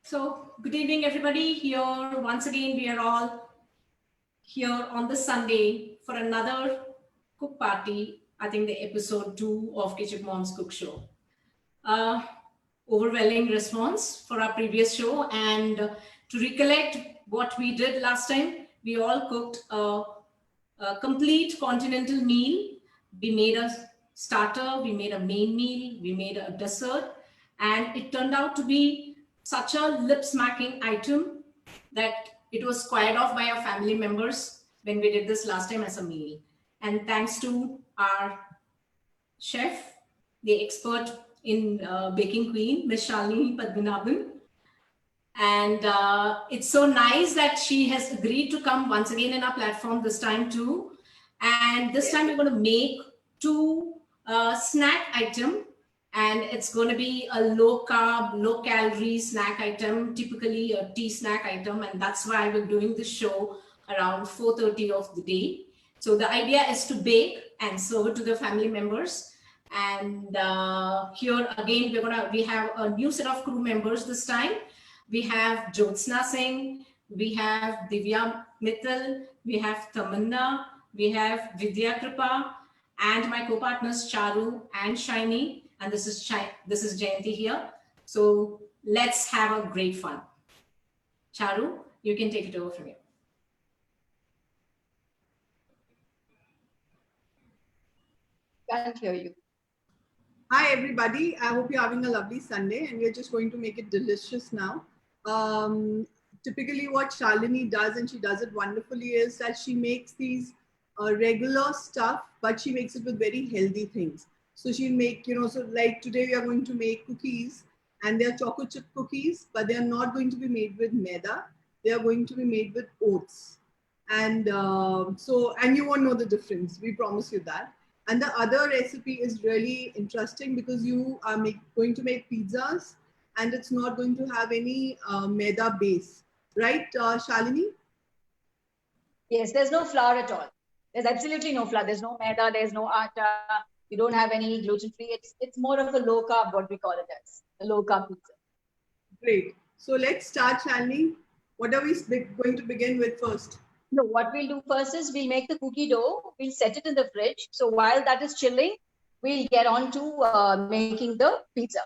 So, good evening, everybody. Here, once again, we are all here on this Sunday for another cook party. I think the episode 2 of Kitchen Mom's Cook Show. Overwhelming response for our previous show. And to recollect what we did last time, we all cooked a complete continental meal. We made a starter, we made a main meal, we made a dessert, and it turned out to be such a lip smacking item that it was squared off by our family members when we did this last time as a meal. And thanks to our chef, the expert in baking queen, Miss Shalini Padmanabhan. And it's so nice that she has agreed to come once again in our platform this time too. And this time we're going to make two snack item, and it's going to be a low carb, low calorie snack item, typically a tea snack item. And that's why we're doing this show around 4:30 of the day. So the idea is to bake and serve it to the family members. And here again, we have a new set of crew members this time. We have Jyotsna Singh, we have Divya Mittal, we have Tamanna, we have Vidya Kripa, and my co-partners Charu and Shiny, and this is Jayanti here. So let's have a great fun. Charu, you can take it over from here. Can't hear you. Hi, everybody. I hope you're having a lovely Sunday, and we're just going to make it delicious now. Typically what Shalini does, and she does it wonderfully, is that she makes these regular stuff, but she makes it with very healthy things. So she'll make, so like today we are going to make cookies, and they're choco chip cookies, but they're not going to be made with maida. They are going to be made with oats. And and you won't know the difference. We promise you that. And the other recipe is really interesting because you are going to make pizzas, and it's not going to have any maida base. Right, Shalini? Yes, there's no flour at all. There's absolutely no flour. There's no maida, there's no atta. You don't have any gluten-free. It's more of a low carb, what we call it as, a low carb pizza. Great. So let's start, Shalini. What are we going to begin with first? No, what we'll do first is we'll make the cookie dough. We'll set it in the fridge. So while that is chilling, we'll get on to making the pizza.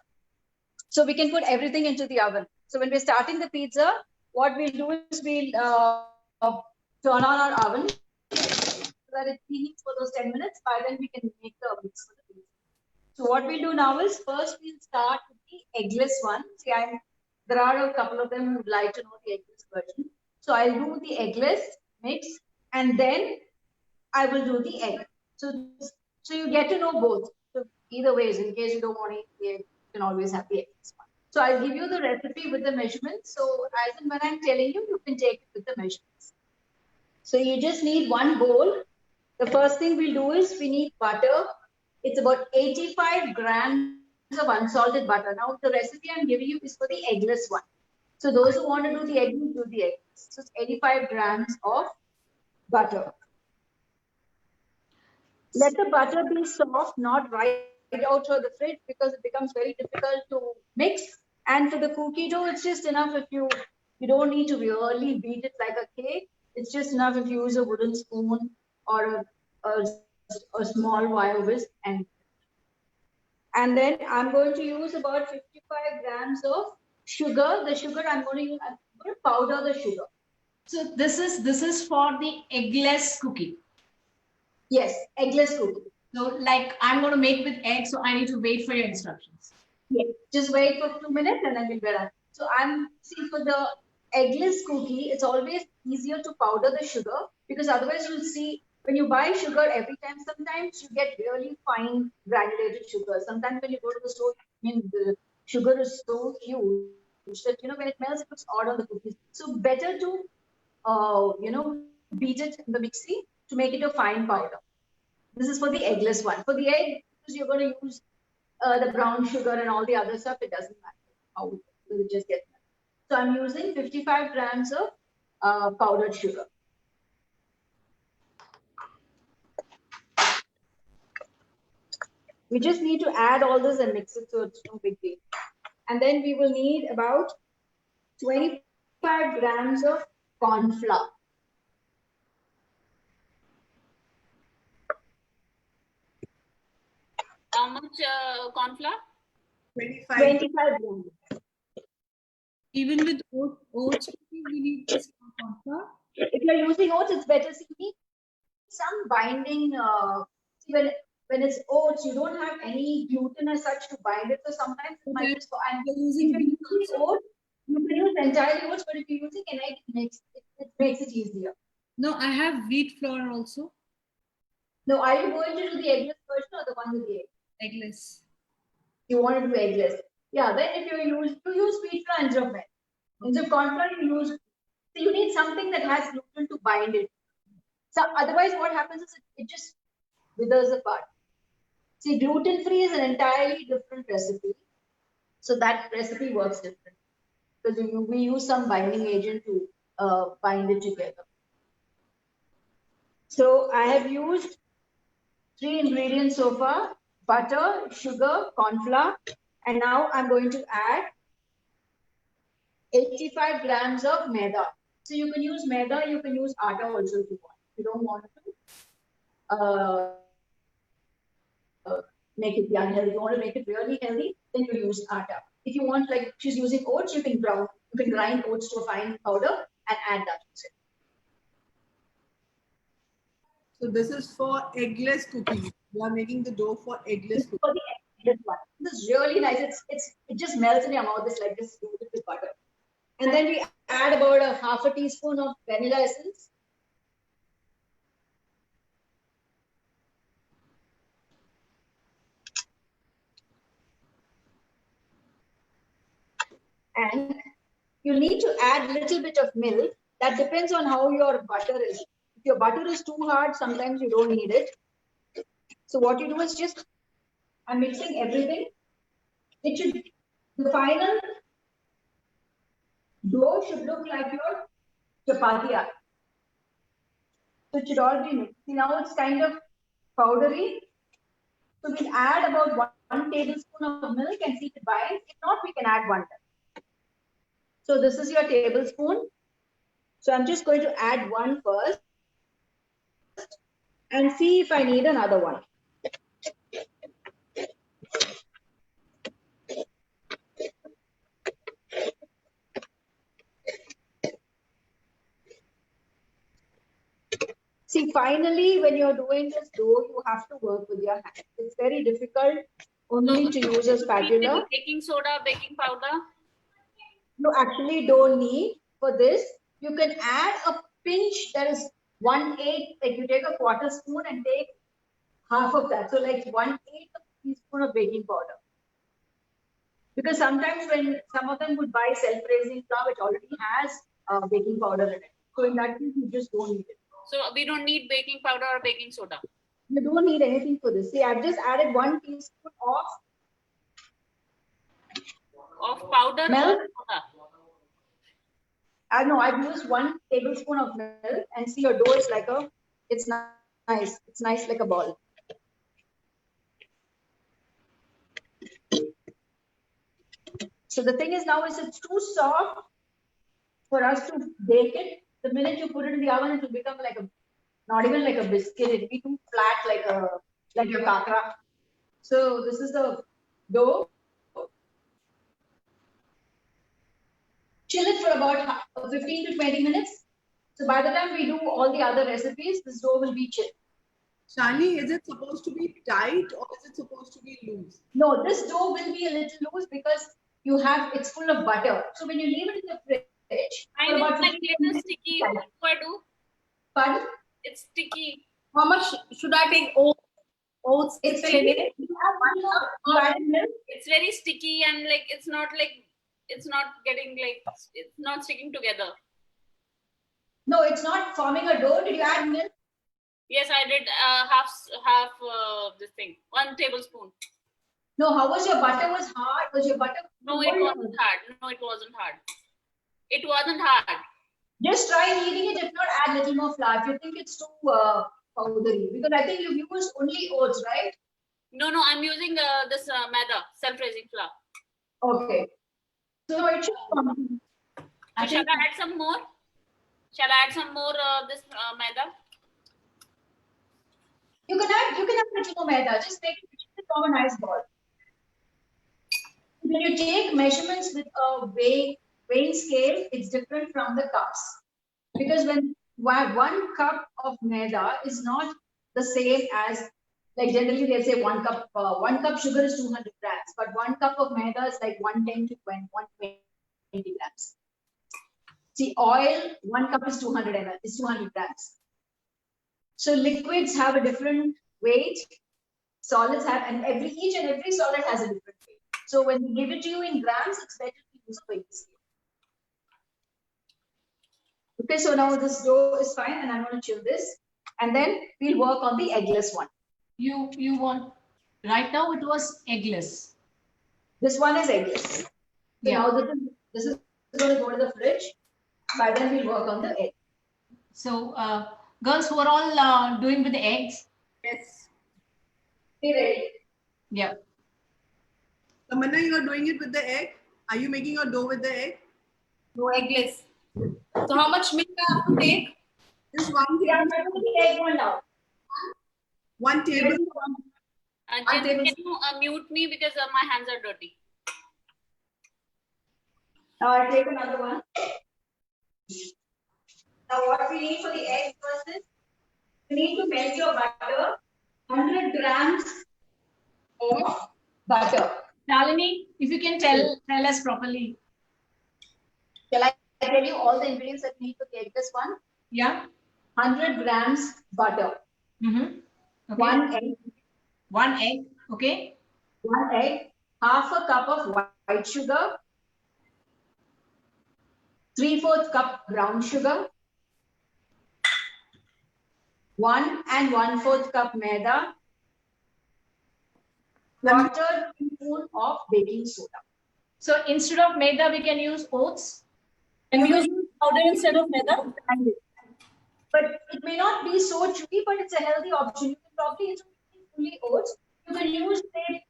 So we can put everything into the oven. So when we're starting the pizza, what we'll do is we'll turn on our oven so that it preheats for those 10 minutes. By then we can make the mix for the pizza. So what we'll do now is first we'll start with the eggless one. See, there are a couple of them who would like to know the eggless version. So I'll do the eggless mix, and then I will do the egg. So you get to know both. So either ways, in case you don't want to eat the egg, you can always have the eggless one. So I'll give you the recipe with the measurements. So as and when I'm telling you, you can take it with the measurements. So you just need one bowl. The first thing we'll do is we need butter. It's about 85 grams of unsalted butter. Now the recipe I'm giving you is for the eggless one. So those who want to do the egg, do the egg. So it's 85 grams of butter. Let the butter be soft, not right out of the fridge, because it becomes very difficult to mix. And for the cookie dough, it's just enough if you don't need to really beat it like a cake. It's just enough if you use a wooden spoon or a small wire whisk. And then I'm going to use about 55 grams of sugar. The sugar I'm going to use, I'm going to powder the sugar. So this is for the eggless cookie. Yes, eggless cookie. So like I'm going to make with egg, so I need to wait for your instructions. Yeah, just wait for 2 minutes and then we'll be done. So for the eggless cookie, it's always easier to powder the sugar, because otherwise you'll see when you buy sugar every time, sometimes you get really fine granulated sugar. Sometimes when you go to the store, the sugar is so huge that, when it melts, it looks odd on the cookies. So better to, beat it in the mixie to make it a fine powder. This is for the eggless one. For the egg, because you're going to use the brown sugar and all the other stuff, it doesn't matter how it just gets melted. So I'm using 55 grams of powdered sugar. We just need to add all this and mix it, so it's no big deal. And then we will need about 25 grams of corn flour. How much corn flour? 25. 25 grams. Even with oats, we need this corn flour. If you're using oats, it's better. See, you need some binding. See, when it's oats, you don't have any gluten as such to bind it. So sometimes it might just go. And We're if using you're using oats, you can use entirely oats, but if you're using an egg, it makes it easier. No, I have wheat flour also, Now, are you going to do the eggless version or the one with the egg? eggless. You want to do eggless. Yeah, then if you use wheat flour instead of milk. Instead of corn flour, you use. So you need something that has gluten to bind it. So otherwise, what happens is it just withers apart. See, gluten-free is an entirely different recipe. So that recipe works different because we use some binding agent to bind it together. So I have used 3 ingredients so far: butter, sugar, corn flour, and now I'm going to add 85 grams of maida. So you can use maida, you can use atta also if you want. If you don't want to make it unhealthy, you want to make it really healthy, then you use atta. If you want, like she's using oats, you can grind oats to a fine powder and add that to it. So this is for eggless cookies. You are making the dough for eggless cookies. For the eggless one. This is really nice. It just melts in your mouth. It's like this with butter. And then we add about a half a teaspoon of vanilla essence. And you need to add a little bit of milk. That depends on how your butter is. If your butter is too hard, sometimes you don't need it. So what you do is just, I'm mixing everything. The final dough should look like your chapati. So it should all be mixed. See, now it's kind of powdery. So we'll add about 1 tablespoon of milk and see if it binds. If not, we can add 1 cup. So this is your tablespoon. So I'm just going to add 1 first and see if I need another one. See, finally, when you're doing this dough, you have to work with your hands. It's very difficult only to use a spatula. Baking soda, baking powder. You actually don't need for this. You can add a pinch, that is 1/8, like you take a quarter spoon and take half of that. So like 1/8 teaspoon of baking powder. Because sometimes when some of them would buy self-raising flour, which already has baking powder in it. So in that case, you just don't need it. So we don't need baking powder or baking soda. You don't need anything for this. See, I've just added 1 teaspoon Of powder milk. or soda? I know I've used 1 tablespoon of milk, and see your dough is like it's nice. It's nice like a ball. So the thing is now is it's too soft for us to bake it. The minute you put it in the oven, it will become like not even like a biscuit. It'll be too flat like your kakra. So this is the dough. Chill it for about 15 to 20 minutes. So by the time we do all the other recipes, this dough will be chilled. Shani, is it supposed to be tight or is it supposed to be loose? No, this dough will be a little loose because it's full of butter. So when you leave it in the fridge, I for know, about like 15 it's minutes, sticky. What do I do? pardon? It's sticky. How much should I take oats? It's sticky. You add milk. It's very sticky and like it's not getting like it's not sticking together. No, it's not forming a dough. Did you add milk? Yes, I did half this thing. 1 tablespoon. No, how was your butter? Was hard? Was your butter? No, it wasn't hard. No, it wasn't hard. It wasn't hard. Just try kneading it. If not, add little more flour. If you think it's too powdery, because I think you've used only oats, right? No, I'm using this maida, self-raising flour. Okay. So it should come. I Shall think I add some more? Shall I add some more this maida? You can add little more maida. Just make it form a nice ball. When you take measurements with a weighing scale, it's different from the cups. Because when 1 cup of maida is not the same as, like generally they say 1 cup sugar is 200 grams, but 1 cup of maida is like 110 to 120 grams. See, oil, 1 cup is 200 ml, is 200 grams. So liquids have a different weight, solids have, and each and every solid has a different weight. So when we give it to you in grams, it's better to use a weight scale. Okay, so now this dough is fine, and I'm going to chill this, and then we'll work on the eggless one. you want, right now it was eggless. This one is eggless. So Yeah. now this is going to go to the fridge. By then we'll work on the egg. So girls who are all doing with the eggs. Yes. Be ready. Yeah. Tamanna, you are doing it with the egg. Are you making your dough with the egg? No, eggless. So how much milk I have to take? Just 1 We are table, going to the egg one now. 1 table. Jen, can you mute me because my hands are dirty? Now I'll take another one. Now what we need for the egg first is, you need to melt your butter, 100 grams of butter. Shalini, if you can tell us properly. Shall I tell you all the ingredients that we need to make this one? Yeah. 100 grams butter, Mm-hmm. Okay. 1 egg, 1 egg. Okay. 1 egg, half a cup of white sugar, 3/4 cup brown sugar, 1 and 1/4 cup maida, 1/4 teaspoon of baking soda. So instead of maida, we can use oats. Can we use powder instead of maida? But it may not be so chewy, but it's a healthy option. You can probably use only oats. You can use, say,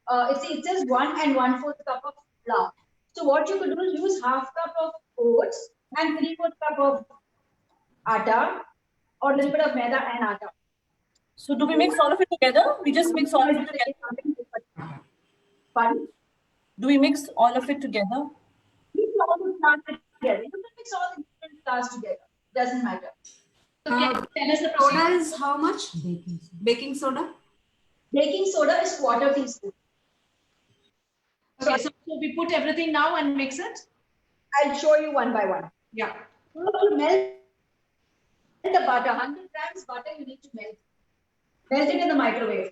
it says 1 and 1/4 cup of flour. So what you could do is use half cup of oats and 3/4 cup of atta, or a little bit of maida and atta. So do we mix all of it together? We just mix all of it together. Pardon? Do we mix all of it together? Mix all the flour together. You can mix all the different flours together. Doesn't matter. So can you tell us the Soda procedure? is how much? Baking soda? Baking soda is 1/4 teaspoon. Okay, so we put everything now and mix it. I'll show you one by one. Yeah. To melt the butter, 100 grams butter you need to melt. Melt it in the microwave.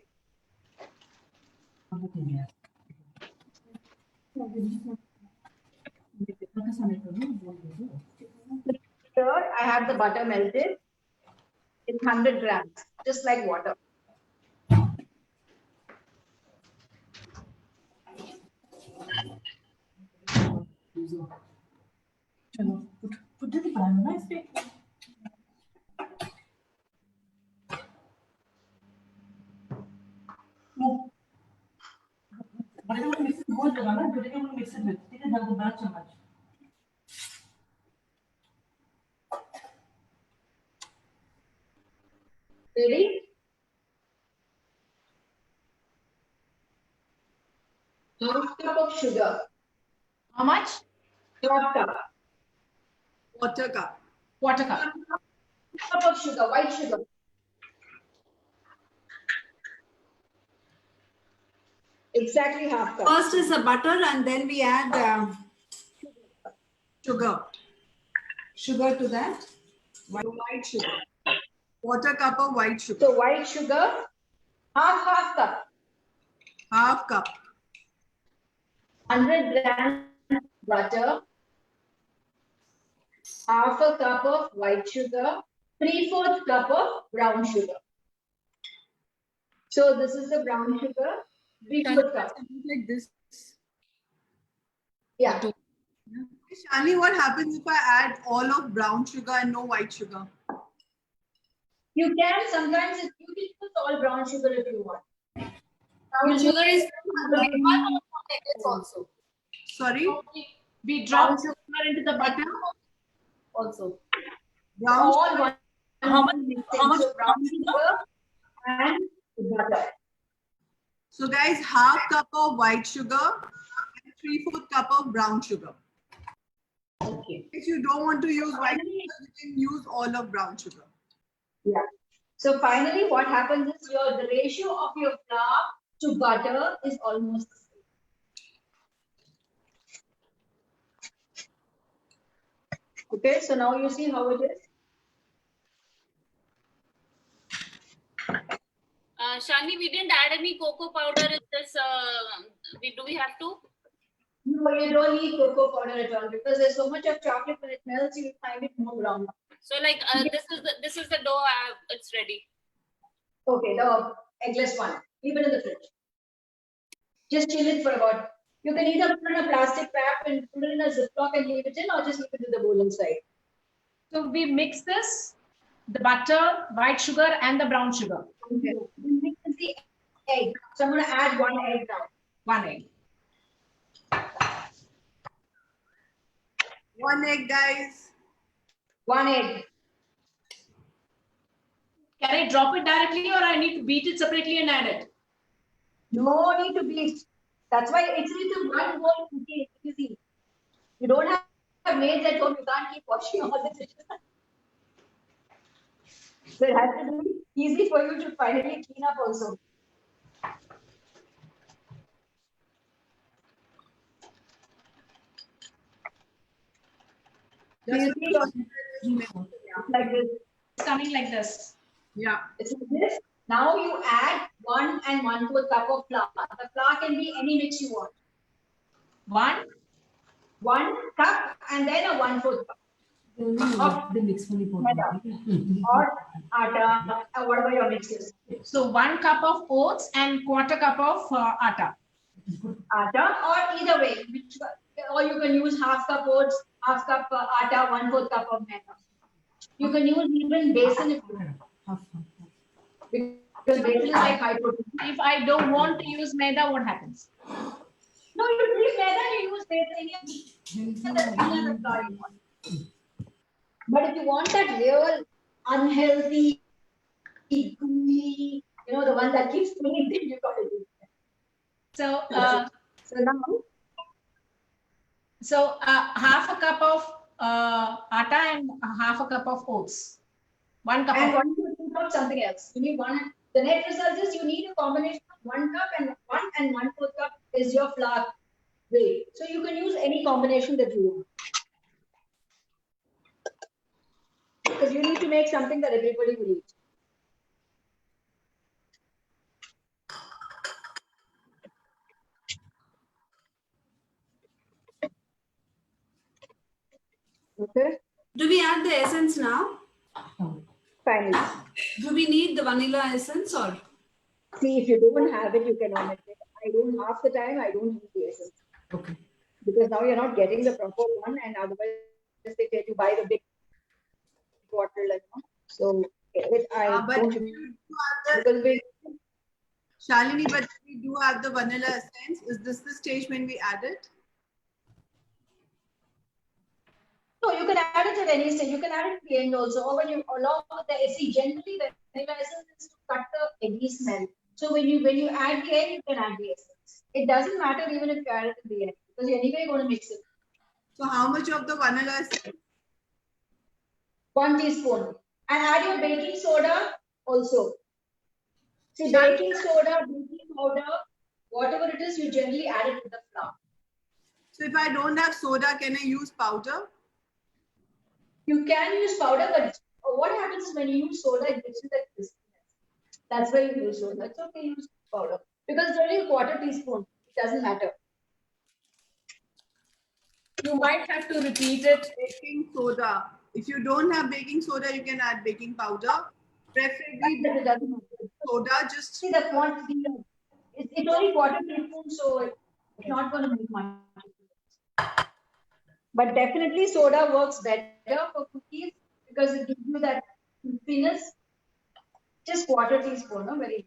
Here I have the butter melted. It's 100 grams, just like water. Ready? Half cup of sugar. How much? Half cup. Quarter cup. Quarter cup. Half cup of sugar, white sugar. Exactly half cup. First is the butter and then we add sugar. Sugar to that. White sugar. Quarter cup of white sugar. So white sugar, half cup. Half cup. 100 grams butter, half a cup of white sugar, 3/4 cup of brown sugar. So this is the brown sugar, 3/4 cup. Like this. Yeah. Shani, what happens if I add all of brown sugar and no white sugar? You can sometimes you can use all brown sugar if you want. Brown sugar is also. Sorry? We drop sugar into the butter also. Brown All one. How much So brown sugar and butter. So guys, half cup of white sugar and 3/4 cup of brown sugar. Okay. If you don't want to use white sugar, you can use all of brown sugar. Yeah. So finally, what happens is the ratio of your flour to butter is almost the same. Okay, so now you see how it is. Shani, we didn't add any cocoa powder in this. Do we have to? No, you don't need cocoa powder at all because there's so much of chocolate when it melts, you find it more brown. So like this is the dough. It's ready. Okay, the eggless one. Leave it in the fridge. Just chill it for about. You can either put it in a plastic wrap and put it in a Ziploc and leave it in, or just leave it in the bowl inside. So we mix this, the butter, white sugar, and the brown sugar. Okay. We mix the egg. So I'm going to add 1 egg now. 1 egg. 1 egg, guys. 1 egg. Can I drop it directly or I need to beat it separately and add it? No need to beat. That's why it's in one whole cookie. It's easy. You don't have maids at home. You can't keep washing all the dishes. So it has to be easy for you to finally clean up also. Just Like this. It's coming like this. yeah. It's like this. Now you add 1 and 1/4 cup of flour. The flour can be any mix you want. 1 cup and then a 1/4 cup. The mix Or atta, or whatever your mix is. So 1 cup of oats and 1/4 cup of atta. Atta, or either way, or you can use half cup oats, half cup atta, 1/4 cup of maida. You can use even besan if you want. Because besan is like high protein. If I don't want to use maida, what happens? No, you use maida, you use besan, and the flour you want. But if you want that real unhealthy, gooey, the one that keeps clean, then you got to use that. So half a cup of atta and half a cup of oats. 1 cup And of 1/4 cup something else. You need one. The net result is you need a combination of 1 cup and 1/4 cup is your flour weight. So you can use any combination that you want. Because you need to make something that everybody will eat. Okay. Do we add the essence now? Finally. Do we need the vanilla essence or? See, if you don't have it, you can omit it. I don't, half the time, I don't use the essence. Okay. Because now you're not getting the proper one, and otherwise they tell you buy the big bottle, So I But don't if use you do have because the, Shalini, but we do have the vanilla essence. Is this the stage when we add it? no, you can add it at any stage. You can add it at the end also, or when you along with the see generally the vanilla essence is to cut the eggy smell. So when you add the egg, you can add the essence. It doesn't matter even if you add it at the end because you're anyway going to mix it. So how much of the vanilla essence? 1 teaspoon, and add your baking soda also. See, baking soda, baking powder, whatever it is, you generally add it with the flour. So if I don't have soda, can I use powder? You can use powder, but what happens is when you use soda, it gives you that crispiness. That's why you use soda. It's okay, use powder because it's only a 1/4 teaspoon. It doesn't matter. You might have to repeat it. Baking soda. If you don't have baking soda, you can add baking powder. Preferably But it doesn't matter. soda, just See the quantity. It's only 1/4 teaspoon, so it's not going to make much. But definitely soda works better for cookies because it gives you that crispiness. Just quarter teaspoon, no? Very.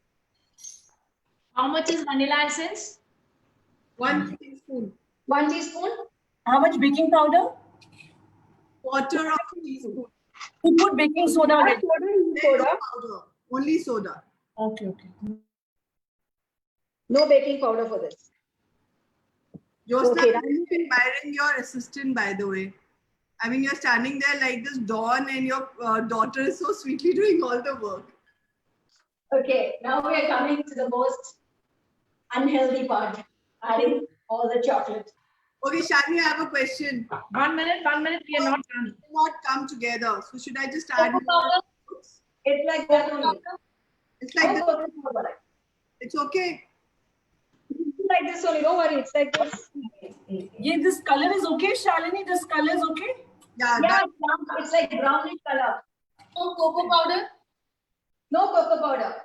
How much is vanilla essence? 1 teaspoon. 1 teaspoon. How much baking powder? Quarter of a teaspoon. You put baking soda Not already. soda, There's no soda. powder. Only soda. Okay, okay. No baking powder for this. Jyotsna, Okay, I'm admiring your assistant, by the way. I mean, you're standing there like this Dawn, and your daughter is so sweetly doing all the work. Okay, now we are coming to the most unhealthy part, adding all the chocolate. Okay, Shani, I have a question. 1 minute, we are not done. They not come together. So should I just add more? It's like that only. It's like No this. coconut powder. It's okay. It's like this only, don't worry, it's like this. Yeah, this color is okay, Shalini? This color is okay? Yeah, Yeah, that, it's like brownish color. No cocoa powder. No cocoa powder.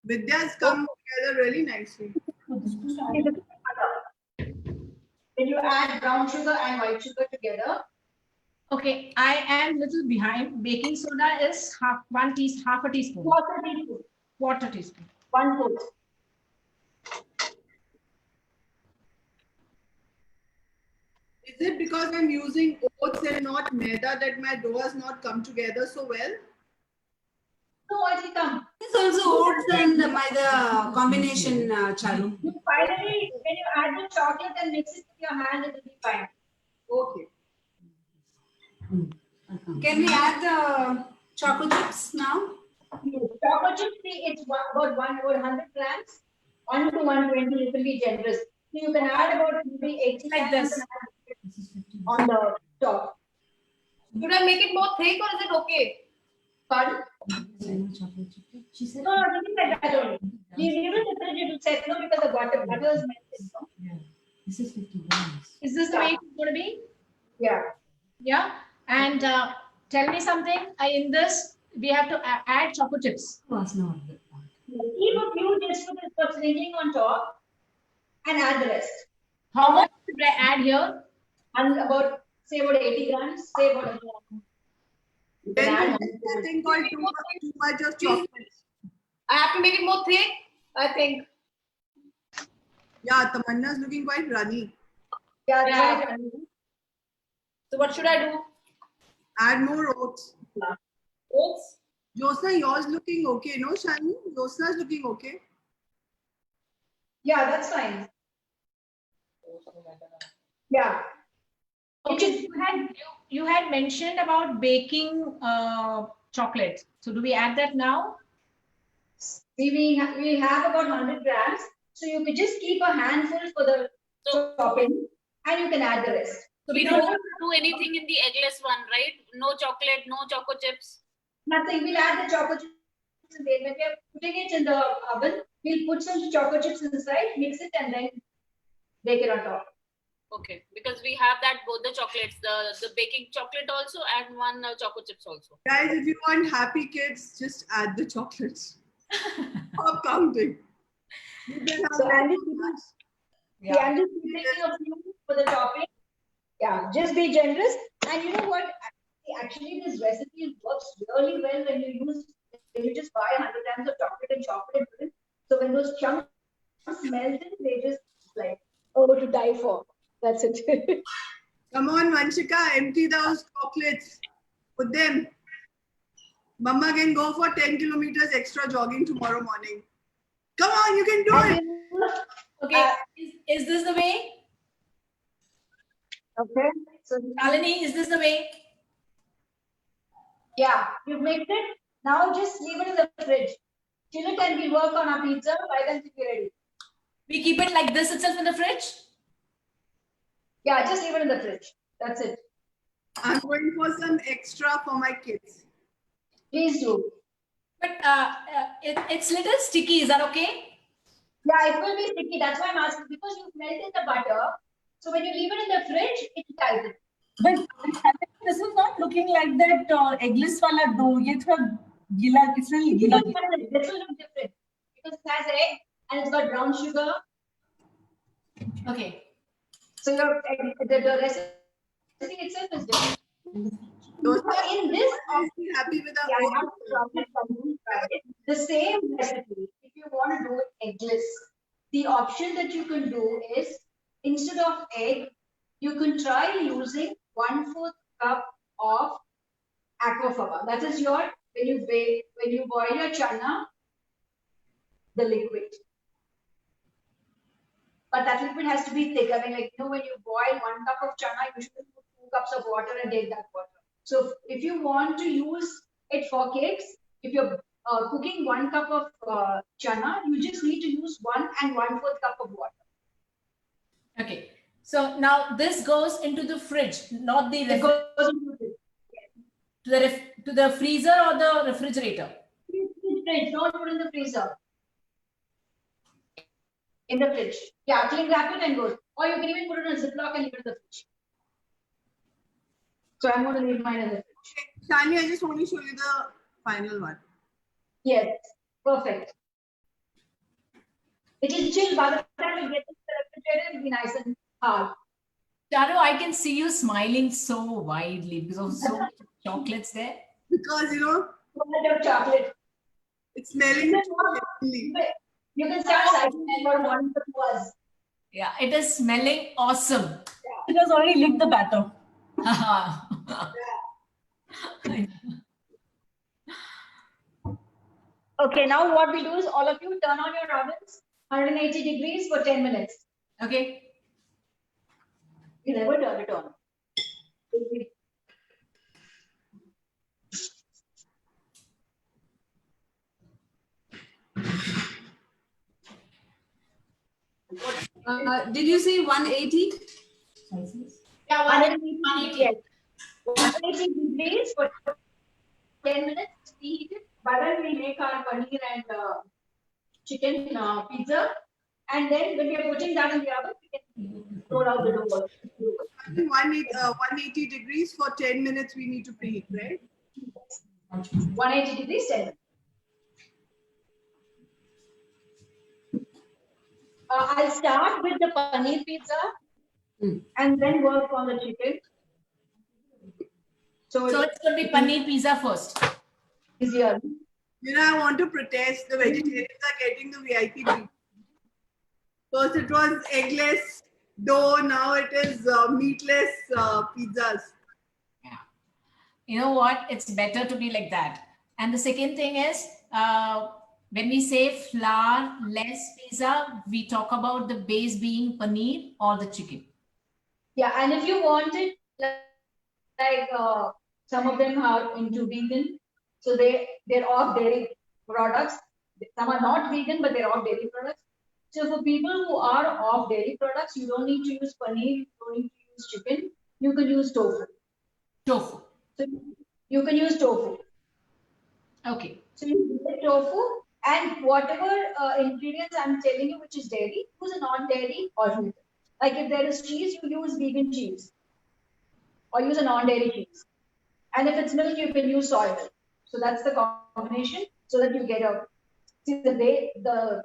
Vidya's come together really nicely. When you add brown sugar and white sugar together, Okay, I am little behind. Baking soda is half a teaspoon, quarter teaspoon, quarter teaspoon. 1/4. Is it because I'm using oats and not maida that my dough has not come together so well? So what will come? It's also oats and maida combination, Charu. You finally, when you add the chocolate and mix it with your hand, it will be fine. Okay. Can we add the chocolate chips now? Chocolate chips, see, it's about 100 grams, 1 to 120. You can be generous. So you can add about maybe 80 Like grams this. on the top. Should I make it more thick or is it okay? Pardon? She said, No, this is like that only. You leave it in the fridge, it will set, no, because the butter is melted. No? yeah, this is 50 grams. Is this the way it's going to be? Yeah. Yeah. And tell me something. In this, we have to add chocolate chips. Was not good. Keep a few just for sprinkling on top and add the rest. How much should I add here? And about, say about 80 grams, say about a gram. You can Then add there's nothing called too much of chocolate. I have to make it more thick, I think. Yeah, Tamanna's looking quite runny. Yeah, Yeah. try it. So what should I do? Add more oats. Oats? Jyotsna, yours looking okay, no, Shani? Jyotsna's looking okay. Yeah, that's fine. Yeah. Okay, you had mentioned about baking chocolate. So do we add that now? We have about 100 grams. So you could just keep a handful for the topping and you can add the rest. So we don't have to do anything in the eggless one, right? No chocolate, no choco chips. Nothing. We'll add the chocolate chips in there. When we are putting it in the oven, we'll put some chocolate chips inside, mix it, and then bake it on top. Okay, because we have that both the chocolates, the baking chocolate also and one choco chips also. Guys, if you want happy kids, just add the chocolates. Stop counting. You can have So I'm just too much. Yeah, I'm just keeping a few for the topping. Yeah, just be generous. And you know what? Actually, this recipe works really well when you just buy 100 grams of chocolate and chocolate milk. So when those chunks melt in, they just like, oh, to die for. That's it. Come on, Vanshika, empty those chocolates. Put them. Mama can go for 10 kilometers extra jogging tomorrow morning. Come on, you can do it. Okay, is this the way? Okay. So Shalini, is this the way? yeah, you've mixed it. Now just leave it in the fridge. Chill it and we'll work on our pizza by then to be ready. We keep it like this itself in the fridge? Yeah, just leave it in the fridge. That's it. I'm going for some extra for my kids. Please do. But it's little sticky. Is that okay? Yeah, it will be sticky. That's why I'm asking, because you've melted the butter. So when you leave it in the fridge, it tightens. But this is not looking like that eggless wala dough. Ye thoda gila, it's really gila. This will look different because it has egg and it's got brown sugar. Okay. So the recipe recipe itself is different. Dosa, In this, is she happy with our yeah, I oat? have to try it, I didn't try it. The same recipe, if you want to do it eggless, the option that you can do is instead of egg, you can try using 1/4 cup of aquafaba. That is your when you boil your chana, the liquid. But that liquid has to be thick. I mean, like when you boil 1 cup of chana, you should put 2 cups of water and take that water. So if you want to use it for cakes, if you're cooking 1 cup of chana, you just need to use 1 and 1/4 cup of water. Okay. So now this goes into the fridge, not the It goes into the to the freezer or the refrigerator. fridge. Don't put in the freezer. In the fridge. Yeah, cling wrap it and goes. Or you can even put it in a Ziploc and leave it in the fridge. So I'm going to leave mine in the fridge. Shani, I just want to show you the final one. Yes, perfect. It will chill by the time it gets into the refrigerator, it will be nice and hard. Charu, I can see you smiling so widely because of so much chocolates there. Because, Of chocolate. it's smelling You can- heavenly. You can start cycling for morning for 2 hours. Yeah, it is smelling awesome. It has already licked the batter. Okay, now what we do is all of you turn on your ovens 180 degrees for 10 minutes. Okay. You never turn it on. Did you say 180? Yeah, 180, yes. 180 degrees for 10 minutes, preheat it. By then we make our paneer and chicken pizza. And then when we are putting that in the oven, we can roll out the dough. 180 degrees for 10 minutes we need to preheat, right? 180 degrees, 10 minutes. I'll start with the paneer pizza and then work on the chicken. So it's going to be paneer pizza first. easier. I want to protest. The vegetarians are getting the VIP treatment. First it was eggless dough, now it is meatless pizzas. Yeah. You know what? It's better to be like that. And the second thing is, when we say flour less pizza, we talk about the base being paneer or the chicken. Yeah, and if you want it, like some of them are into vegan, so they're off dairy products. Some are not vegan, but they're off dairy products. So for people who are off dairy products, you don't need to use paneer, you don't need to use chicken. You can use tofu. Tofu. So you can use tofu. Okay. So you get tofu and whatever ingredients I'm telling you, which is dairy, use a non-dairy alternative. Like if there is cheese, you use vegan cheese or use a non-dairy cheese. And if it's milk, you can use soy milk. So that's the combination so that you get a, see the way the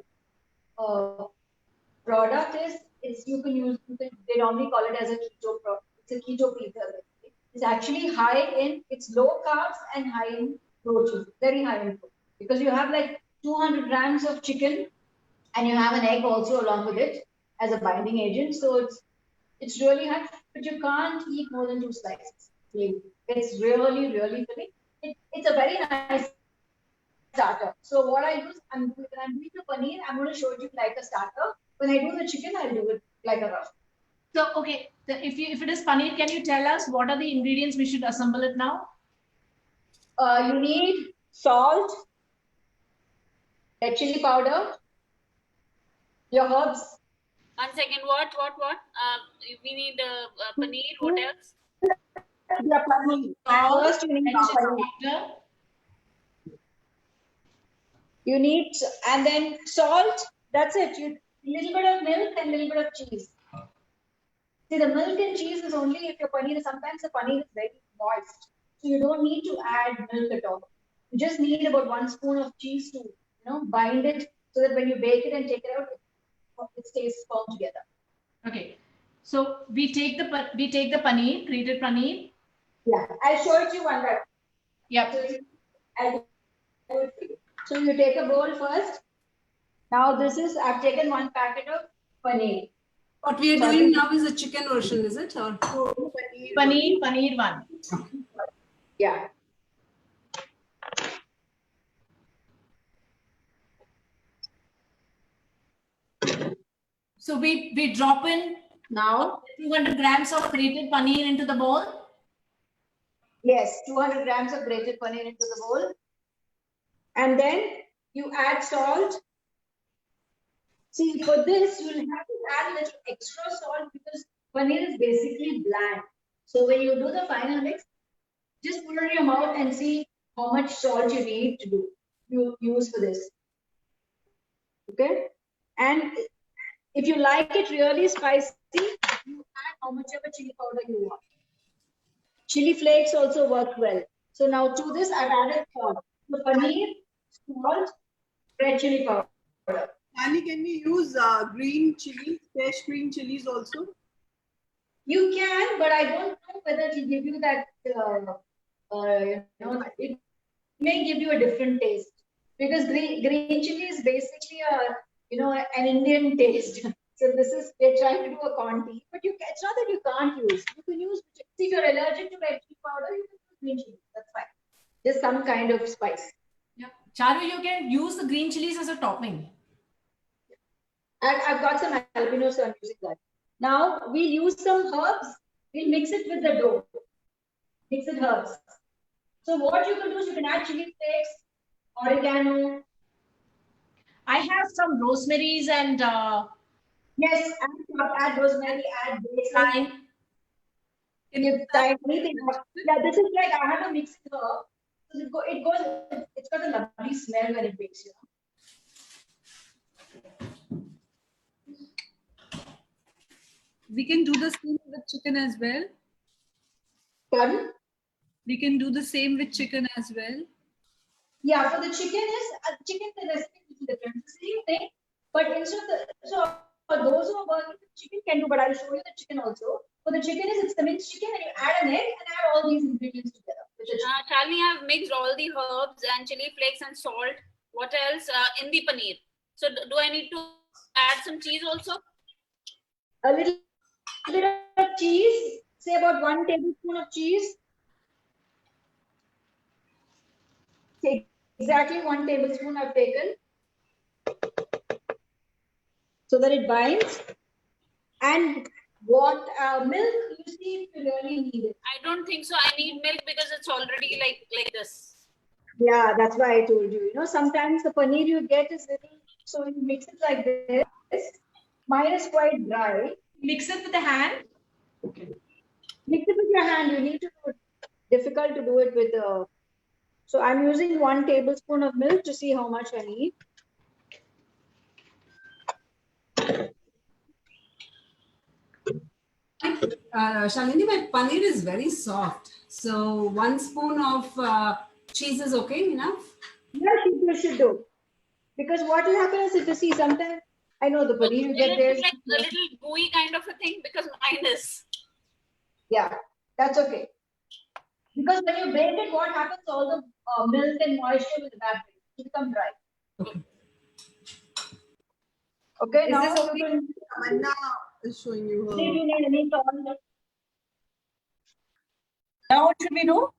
product is, they normally call it as a keto product. It's a keto pizza. It's actually high in, it's low carbs and high in protein, very high in protein. Because you have like 200 grams of chicken and you have an egg also along with it as a binding agent. So it's really high, but you can't eat more than 2 slices. It's really, really filling. It's a very nice starter. So what I use, when I'm doing the paneer, I'm going to show you like a starter. When I do the chicken, I'll do it like a rough. So, okay, if it is paneer, can you tell us what are the ingredients we should assemble it now? You need salt, red chili powder, your herbs. 1 second. What? We need paneer. What else? Yeah, paneer. First, you need paneer. You need, and then salt. That's it. Little bit of milk and little bit of cheese. See, the milk and cheese is only if your paneer. Sometimes the paneer is very moist, so you don't need to add milk at all. You just need about 1 spoon of cheese to bind it so that when you bake it and take it out, it stays firm together. Okay. So we take the paneer, grated paneer. Yeah, I'll show it to you one by one. Yep. So I'll do it for you. So you take a bowl first. Now this is, I've taken one packet of paneer. What we are doing now is the chicken version, is it? Or Paneer one. Yeah. So we drop in Now, 200 grams of grated paneer into the bowl. yes, 200 grams of grated paneer into the bowl. And then you add salt. See, for this, you'll have to add a little extra salt because paneer is basically bland. So when you do the final mix, just put it in your mouth and see how much salt you need to use for this. Okay? And if you like it really spicy, you add how much of a chili powder you want. Chili flakes also work well. So now to this, I've added salt. The paneer, salt, red chili powder. Shani, can we use green chilies, fresh green chilies also? You can, but I don't know whether it will give you that, it may give you a different taste. Because green chili is basically an Indian taste. So this is, they're trying to do a conti, but it's not that you can't use. You can use, see, if you're allergic to red chili powder, you can use green chili. That's fine. Just some kind of spice. Yeah. Charu, you can use the green chilies as a topping. And I've got some jalapeno, so I'm using that. Now we'll use some herbs. We'll mix it with the dough. Mix it herbs. So what you can do is you can add chili flakes, oregano. I have some rosemaries and Yes, add rosemary, add basil. thyme. Anything. Yeah, this is like I have a mixed herb. So it's got a lovely smell when it bakes, you know. We can do the same with chicken as well. Pardon? We can do the same with chicken as well. Yeah, for the chicken the recipe is different. It's the same thing, but so for those who are working with chicken can do, but I'll show you the chicken also. For the chicken it's the minced chicken and you add an egg and add all these ingredients together. Shalini, I've mixed all the herbs and chili flakes and salt. What else? In the paneer. So do I need to add some cheese also? A little bit of cheese, say about 1 tablespoon of cheese. Take exactly 1 tablespoon I've taken. So that it binds. And what milk, you see, if you really need it. I don't think so. I need milk because it's already like this. Yeah, that's why I told you. You know, sometimes the paneer you get is little, so you mix it like this. Mine is quite dry. Mix it with the hand. Mix it with your hand. You need to do it. Difficult to do it with a. So I'm using 1 tablespoon of milk to see how much I need. Shalini, my paneer is very soft. So 1 spoon of cheese is okay enough? Yeah, you should do. Because what will happen is if you see sometimes, I know the paneer you get there. It's like a little gooey kind of a thing because mine is. Yeah, that's okay. Because when you bake it, what happens? All the milk and moisture will evaporate. It will become dry. Okay, Is now this you can Tamanna is showing you see if her. you need any salt. Now what should we do?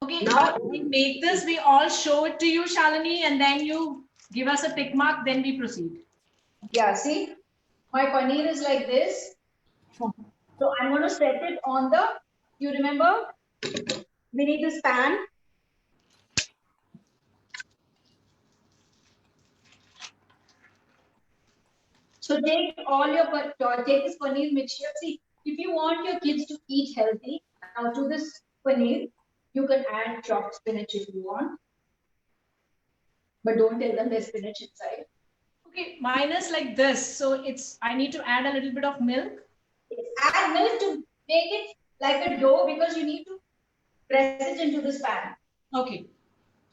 Okay, Now- we make this, we all show it to you, Shalini, and then you give us a tick mark, then we proceed. Yeah, see, my paneer is like this. So I'm going to set it on the, you remember, we need this pan. So take all your, take this paneer mixture. See, if you want your kids to eat healthy, now to this paneer, you can add chopped spinach if you want. But don't tell them there's spinach inside. Okay, mine is like this. So I need to add a little bit of milk. Add milk to make it like a dough because you need to press it into this pan. Okay.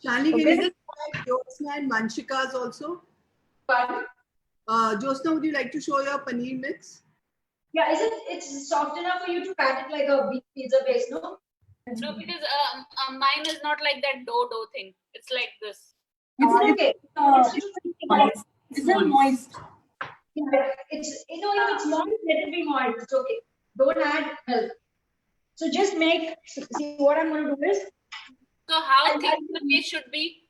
Shani, can Okay. you just add Jyotsna and Manchika's also? Pardon? Jyotsna, would you like to show your paneer mix? Yeah, is it? It's soft enough for you to pat it like a pizza base, no? No, because mine is not like that dough thing. It's like this. It's Okay. like, It's just moist. It's a moist. it's if it's moist, let it be moist. It's okay. Don't add milk. So just make. See what I'm going to do is So how I'll- thick I'll- the base should be?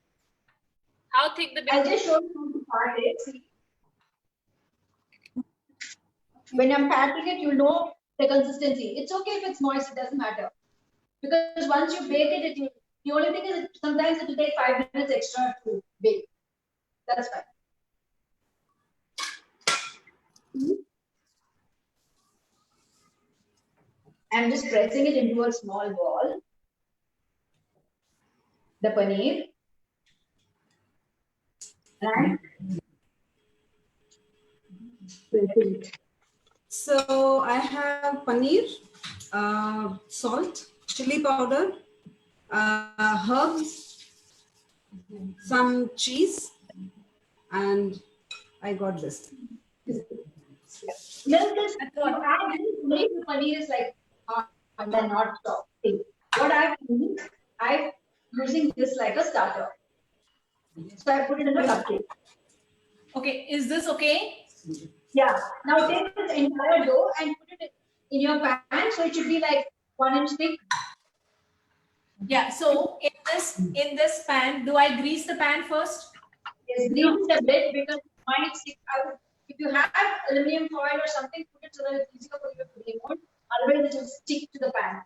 How thick the I'll base? just show you how to part it. See. When I'm patting it, you know the consistency. It's okay if it's moist, it doesn't matter. Because once you bake it, the only thing is sometimes it will take 5 minutes extra to bake. That's fine. I'm just pressing it into a small ball. The paneer. And pressing it. So I have paneer, salt, chili powder, herbs, some cheese, and I got this. Milk is what I make the paneer is like and then not soft. What I'm doing, I'm using this like a starter. So I put it in the cupcake. Okay, is this okay? Yeah. Now take this entire dough and put it in your pan. So it should be like 1 inch thick. Yeah, so in this pan, do I grease the pan first? Yes, grease it a bit because it might stick. If you have aluminum foil or something, put it so that it's easier for you to remove. Otherwise, it will stick to the pan.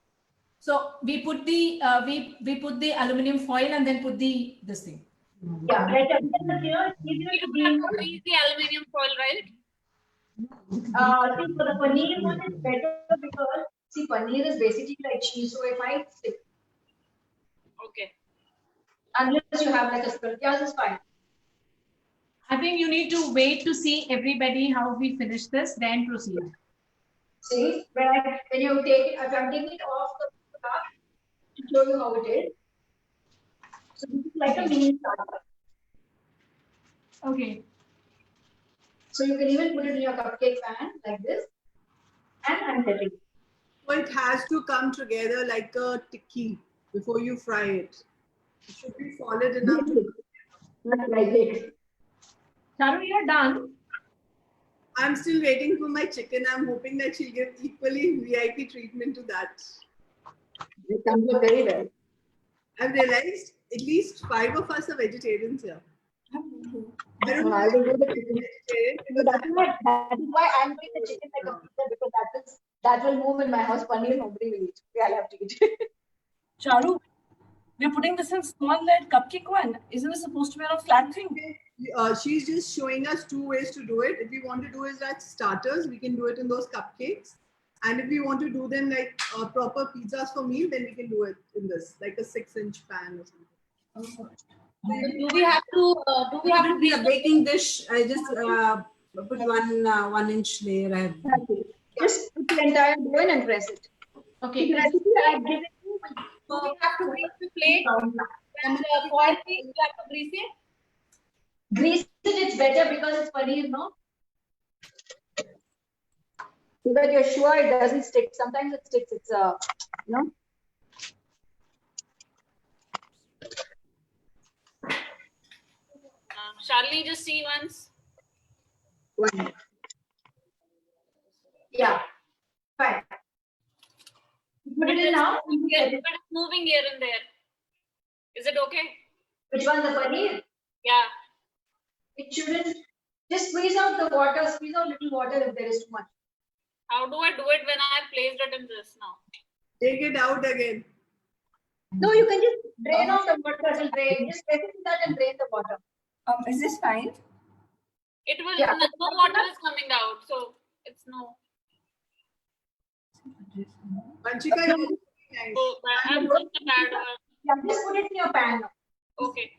So we put the we put the aluminum foil and then put the this thing. Yeah, better. Because here it's easier We to don't have be. to grease the aluminium foil, right? I think for the paneer one is better because see paneer is basically like cheese, so it might stick Okay. unless you have like a spill. Yours is fine. I think you need to wait to see everybody how we finish this, then proceed. See when you take it, if I'm taking it off the cup to show you how it is. So this is like a mini starter. Okay. So you can even put it in your cupcake pan like this, and I'm setting. So it has to come together like a tikki before you fry it. It should be solid enough to. Not like this. Charu, you're done. I'm still waiting for my chicken. I'm hoping that she'll give equally VIP treatment to that. It comes out very well. I've realized at least 5 of us are vegetarians here. I don't know I if will do the I'm chicken. vegetarian So because that is why I'm doing the chicken like a pizza because that will move in my house. Paneer nobody will eat. I'll have to eat. Charu, we're putting this in small lead cupcake one. Isn't it supposed to be on a flat thing? she's just showing us 2 ways to do it. If we want to do it as starters, we can do it in those cupcakes. And if we want to do them like proper pizzas for meal, then we can do it in this, like a 6-inch pan or something. Do we have to It will be a baking dish. I just put 1-inch layer. I have. Just put the entire dough in and press it. okay? The recipe I've given you. Do we have to grease the plate? And foil please, you have to grease it. Grease it, it's better because it's paneer, no? So that you're sure it doesn't stick. Sometimes it sticks. It's no. Shalini, just see once. One. Yeah. Fine. Put it in now. But it's moving here and there. Is it okay? Which one? The paneer? Yeah. It shouldn't. Just squeeze out the water. Squeeze out little water if there is too much. How do I do it when I have placed it in this now? Take it out again. No, you can just drain off the water. It will drain. Just press it in that and drain the water. Is this fine? It will, Yeah. no water is coming out, so it's no. Vanchika, you're looking nice. Oh, I'm such a bad. Yeah, just put it in your pan. Okay.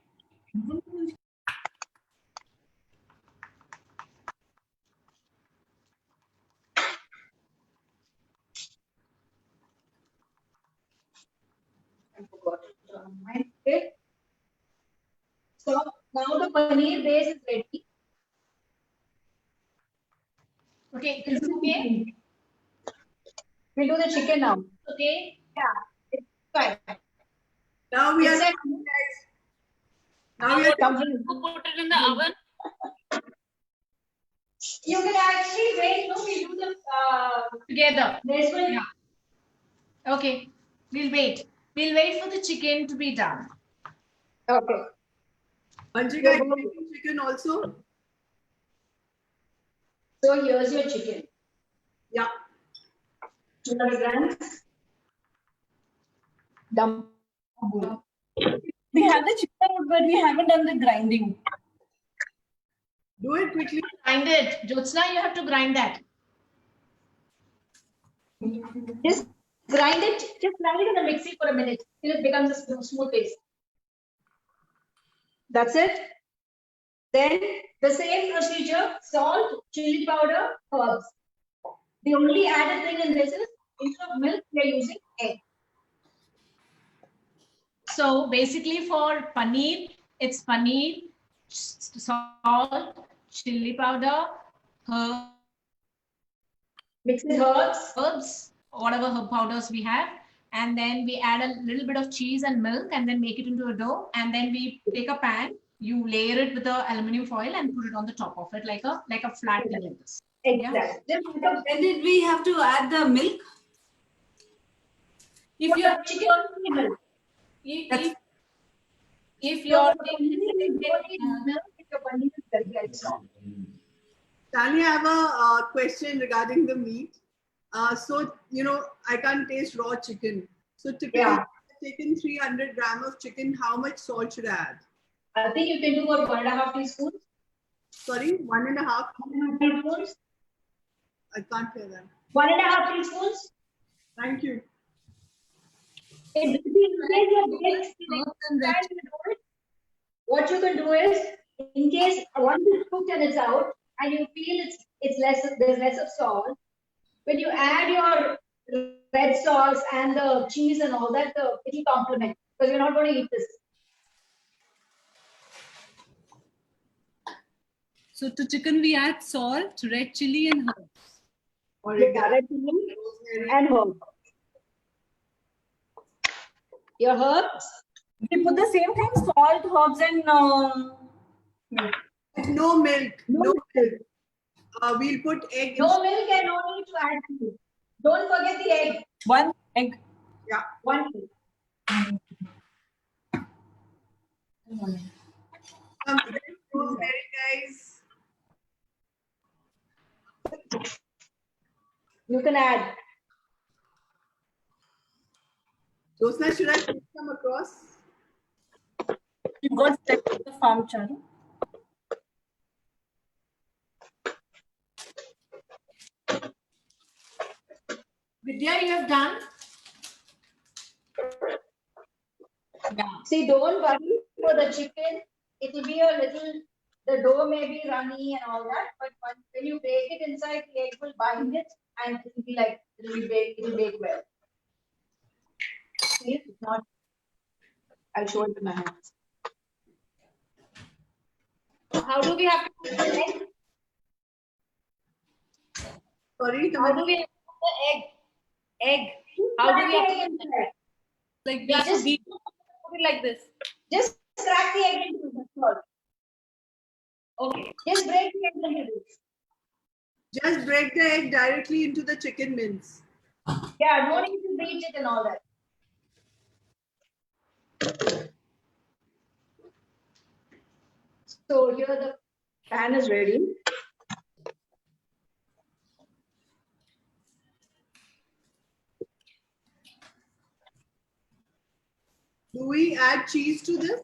I forgot it on my plate. So now the paneer base is ready. Okay, is it okay? We'll do the chicken now. Okay. Yeah, it's fine. Now we are It's a- now we are Comfortable. To put it in the oven. You can actually wait. No, we do the Together. this one. Yeah. Okay. We'll wait. We'll wait for the chicken to be done. Okay. Vanshika, you making chicken also? So here's your chicken. Yeah. 200 grams. Dump. We have the chicken, but we haven't done the grinding. Do it quickly. Grind it. Jyotsna, you have to grind that. Just grind it. Just grind it in the mixie for a minute till it becomes a smooth paste. That's it. Then the same procedure: salt, chili powder, herbs. The only added thing in this is instead of milk, we are using egg. So basically for paneer, it's paneer, salt, chili powder, Mix with herbs. whatever herb powders we have. And then we add a little bit of cheese and milk and then make it into a dough. And then we take a pan, you layer it with the aluminum foil and put it on the top of it like a flat thing like this. Exactly. Just put a- When did we have to add the milk? If you're chicken milk. if Your you're paneer is very, very strong. Tanya, I have a question regarding the meat. So, I can't taste raw chicken. So typically, Yeah. taken 300 grams of chicken, how much salt should I add? I think you can do about 1.5 teaspoons. Sorry, 1.5? 1.5 teaspoons. I can't hear that. 1.5 teaspoons. Thank you. What you can do is, in case once it's cooked and it's out, and you feel it's less, there's less of salt. When you add your red sauce and the cheese and all that, it will complement because you're not going to eat this. So to chicken, we add salt, red chili, and herbs. Yeah, red chili and herbs. Your herbs. We put the same thing: salt, herbs, and No milk. No milk. We'll put egg. No milk and no need to add food. Don't forget the egg. one egg. Yeah. One egg. Rosemary, guys. You can add. Josna, should I put some across? You got stuck with the farm charu. Vidya, you have done? See, don't worry for the chicken. It will be a little, the dough may be runny and all that, but when you bake it inside, the egg will bind it and it will be like, it will bake well. See, it's not, I'll show it with my hands. How do we have to put the egg? Sorry, How do we have to put the egg? Egg. How do we have to put the egg? Like We have this. to beat it like this. Just crack the egg into this. That's all. Okay. Just break the egg into this. just break the egg directly into the chicken mince. Yeah, no need to beat it and all that. So here the pan is ready. Do we add cheese to this?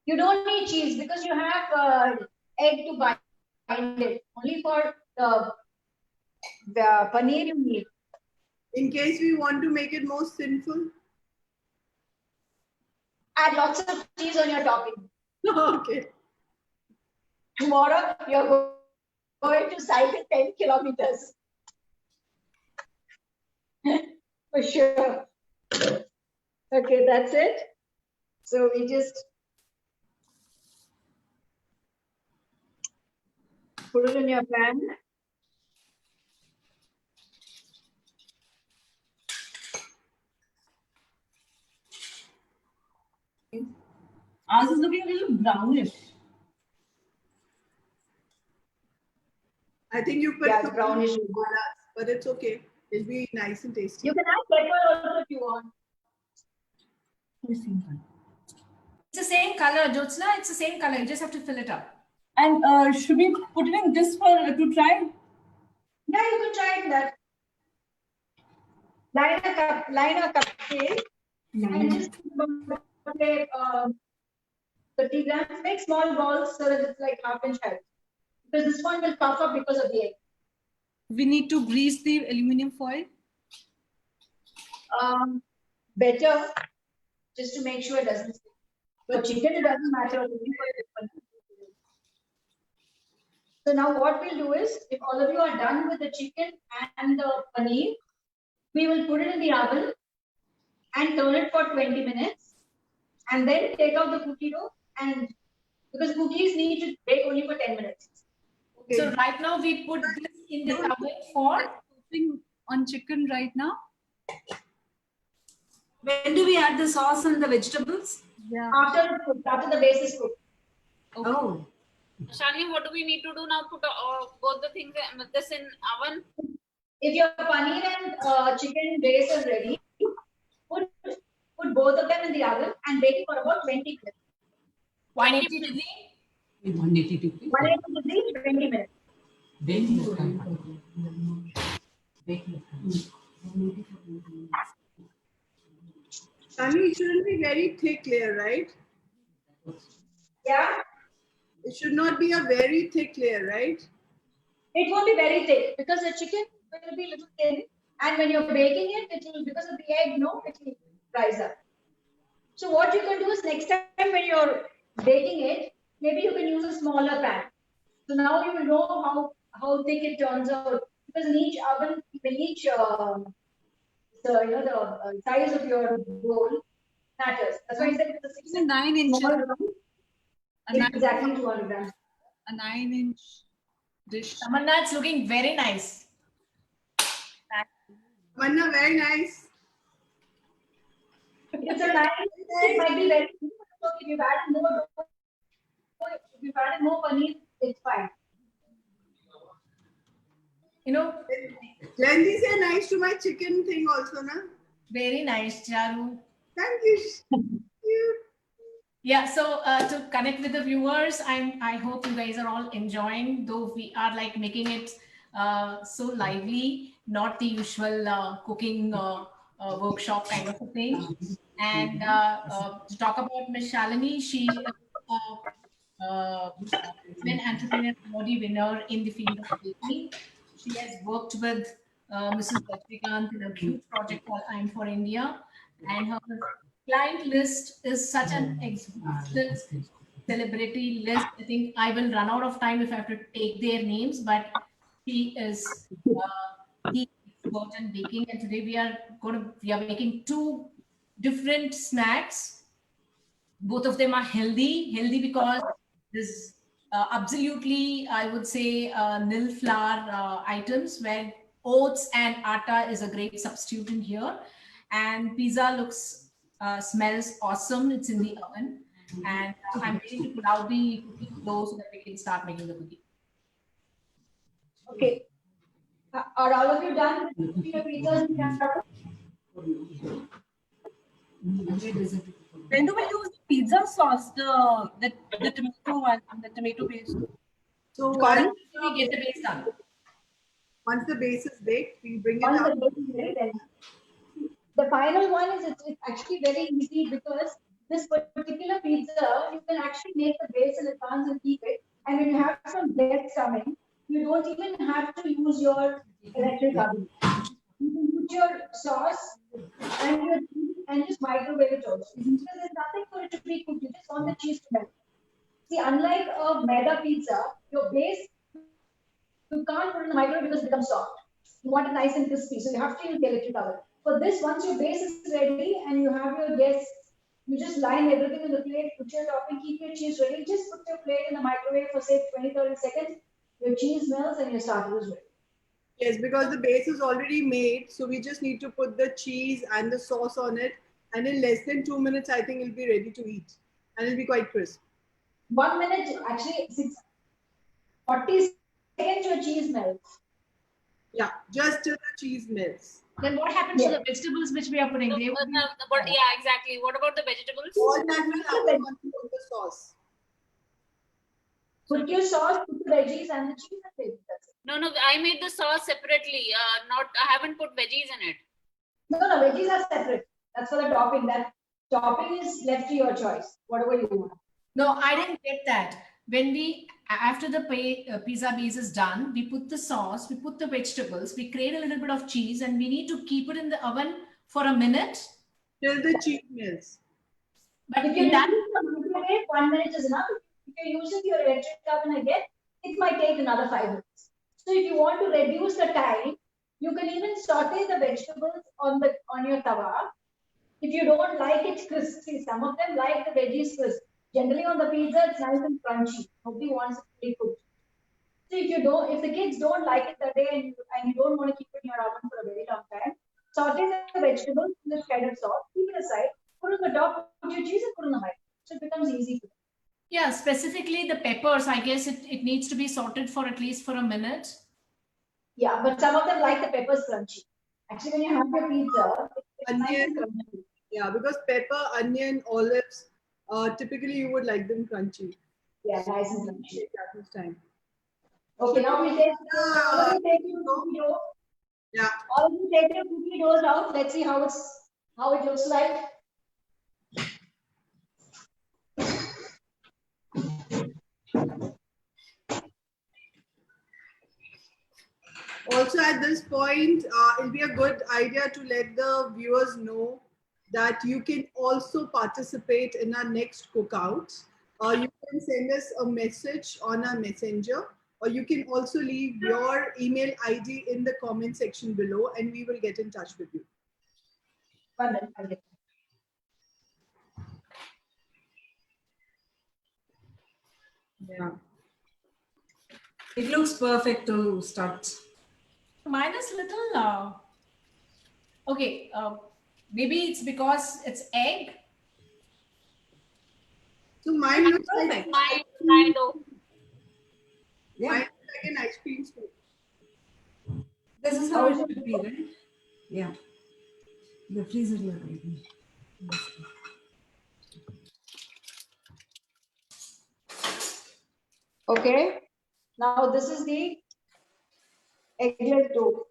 You don't need cheese because you have egg to bind it. Only for the paneer you need. In case we want to make it more sinful? Add lots of cheese on your topping. Okay. Tomorrow you're going to cycle 10 kilometers. For sure. Okay, that's it. So we just put it in your pan. Ours is looking a little brownish. I think you put Yeah, it's brownish. but it's okay. It'll be nice and tasty. You can add pepper also if you want. It's the same color, Jyotsna. It's the same color. You just have to fill it up. And should we put it in this for to try? Yeah, you can try it that. Line a cupcake and just take 30 grams. Make small balls so that it's like half inch height. Because this one will puff up because of the egg. We need to grease the aluminum foil. Better just to make sure it doesn't stick. For chicken, it doesn't matter. So now what we'll do is, if all of you are done with the chicken and the paneer, we will put it in the oven and turn it for 20 minutes. And then take out the cookie dough, and because cookies need to bake only for 10 minutes. Okay. So right now we put this in the oven for. Cooking on chicken right now. When do we add the sauce and the vegetables? Yeah. After it's cooked, after the base is cooked. Oh, Shalini, what do we need to do now? Put both the things, this in oven. If your paneer and chicken base is ready, put both of them in the oven and bake it for about 20 minutes. 180 degree. 180 degree. 180 degrees, 20 minutes. Shani, it shouldn't be very thick layer, right? Yeah, It should not be a very thick layer, right? it won't be very thick because the chicken will be a little thin, and when you're baking it, it will, because of the egg, no, it will rise up. So what you can do is next time when you're baking it, maybe you can use a smaller pan. So now you will know how thick it turns out, because in each oven, in each the size of your bowl matters. That's why I said it's It's a 9 inch. small round, A 9, exactly 200 grams. a 9-inch dish. Tamanna, it's looking very nice. Manna, very nice. It's a nice, it might be very simple. So if you've added more paneer, it's fine. You know, Glendy, say nice to my chicken thing also, na? very nice, Charu. Thank you. Thank you. Yeah, so to connect with the viewers, I hope you guys are all enjoying, though we are like making it so lively, not the usual cooking workshop kind of a thing. And to talk about Ms. Shalini, she is an entrepreneur award winner in the field of baking. She has worked with Mrs. Rajnikant in a huge project called I'm for India, and her client list is such an exhaustive celebrity list. I think I will run out of time if I have to take their names, but she is the expert in baking. And today we are making two different snacks. Both of them are healthy because this absolutely, I would say, nil flour items, where oats and atta is a great substitute in here. And pizza smells awesome. It's in the oven. And I'm ready to pull out the cookie dough so that we can start making the cookie. Okay. Are all of you done with cooking your pizzas? When do we use the pizza sauce, the tomato one, the tomato paste? So Once we get the base done. once the base is baked, we bring it Once out. the base is ready, then. The final one is it's actually very easy, because this particular pizza, you can actually make the base in advance and keep it. And when you have some guests coming, you don't even have to use your electric oven. You can put your sauce and just microwave it also. Because there's nothing for it to be cooked. You just want the cheese to melt. See, unlike a maida pizza, your base, you can't put it in the microwave because it becomes soft. You want it nice and crispy, so you have to use the electric oven. For this, once your base is ready and you have your guests, you just line everything in the plate, put your topping, keep your cheese ready. Just put your plate in the microwave for say 20-30 seconds. Your cheese melts and your starter is ready. Yes, because the base is already made. So we just need to put the cheese and the sauce on it. And in less than 2 minutes, I think it'll be ready to eat. and it'll be quite crisp. 1 minute, actually 40 seconds your cheese melts. Yeah, just till the cheese melts. Then what happens to Yeah. the vegetables which we are putting? They would be, But yeah, exactly. What about the vegetables? All that will happen once you put the sauce. Put your sauce, put the veggies and the cheese and baby. That's it. No, I made the sauce separately. I haven't put veggies in it. No, veggies are separate. That's for the topping. That topping is left to your choice. Whatever you want. no, I didn't get that. When after the pizza base is done, we put the sauce, we put the vegetables, we create a little bit of cheese, and we need to keep it in the oven for a minute. Till the cheese melts. But If in you that, use the microwave, 1 minute is enough. If you're using your electric oven again, it might take another 5 minutes. So if you want to reduce the time, you can even saute the vegetables on your tawa. If you don't like it crispy, some of them like the veggies crisp. Generally on the pizza, it's nice and crunchy. Nobody wants it fully cooked. So if the kids don't like it that day and you don't want to keep it in your oven for a very long time, saute the vegetables in the shredded sauce, keep it aside, put on the top, put your cheese and put on the microwave. So it becomes easy for them. yeah, specifically the peppers, I guess it needs to be sauteed for at least for a minute. Yeah, but some of them like the peppers crunchy. Actually, when you have your pizza, it's nice and crunchy. Yeah, because pepper, onion, olives, typically you would like them crunchy. Yeah, nice and crunchy. Take that much time. Okay, now we take all of you take your cookie dough. Yeah. All of you take your cookie doughs out. Let's see how it looks like. Also at this point, it'll be a good idea to let the viewers know that you can also participate in our next cookouts. You can send us a message on our messenger, or you can also leave your email ID in the comment section below and we will get in touch with you. 1 minute. I'll get it. Yeah. It looks perfect to start. Mine is little, okay, maybe it's because it's egg. So mine looks like Perfect. My dough. Yeah, mine looks like an ice cream scoop. this is how it should be, right? Yeah. The freezer look like this. Okay. Now this is the eggless dough.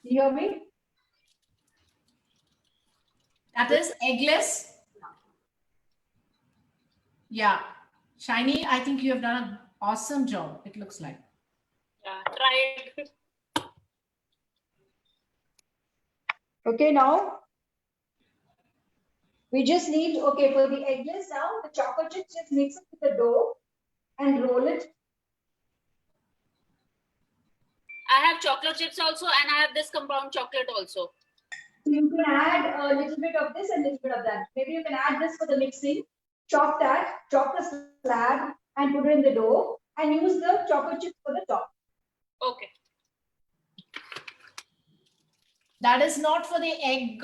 You hear me? That is eggless. Yeah. Shiny, I think you have done an awesome job, it looks like. Yeah, try it. Okay, now we just need, okay, for the eggless now, the choco chips, just mix it with the dough and roll it. I have chocolate chips also, and I have this compound chocolate also. So you can add a little bit of this and a little bit of that. Maybe you can add this for the mixing, chop the slab and put it in the dough and use the choco chips for the top. Okay. That is not for the egg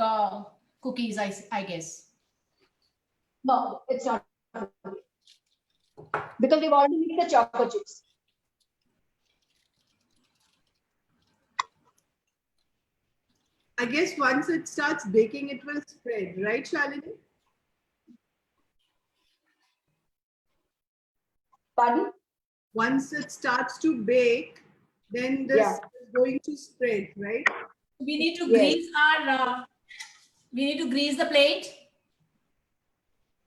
cookies, I guess. No, it's not. Because we've already made the choco chips. I guess once it starts baking, it will spread, right, Shalini? Pardon? Once it starts to bake, then this is going to spread, right? We need to Yes. grease we need to grease the plate.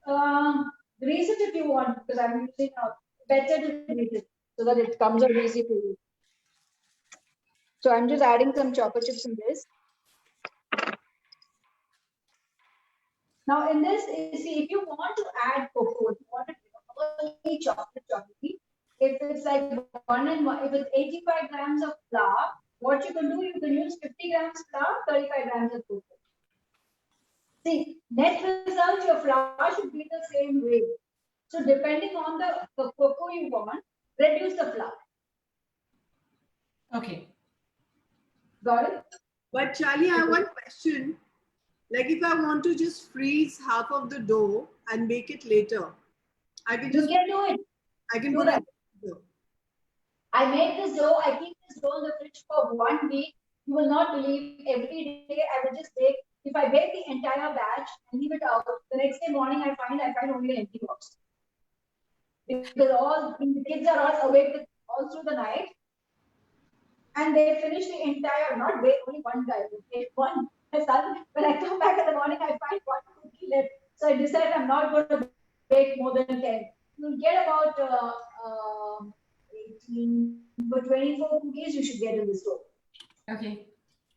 Grease it if you want, because I'm using better to grease it so that it comes out easy for you. So I'm just adding some chocolate chips in this. Now in this, see, if you want to add cocoa, if you want to only chocolate, if it's like if it's 85 grams of flour, what you can do, you can use 50 grams flour, 35 grams of cocoa. See, net result, your flour should be the same way. So depending on the cocoa you want, reduce the flour. Okay. Got it? But Charlie, I have one question. Like if I want to just freeze half of the dough and bake it later. I can You just, can do it. I can do put that. it. I make this dough. I keep this dough in the fridge for 1 week. You will not believe. Every day I will just bake. If I bake the entire batch and leave it out, the next day morning I find only an empty box. Because all the kids are all awake all through the night, and they finish the entire. Not wait, only one guy. One. My son. When I come back in the morning, I find one cookie left. So I decided I'm not going to bake more than 10. You'll get about 18, but 24 cookies you should get in the store. Okay.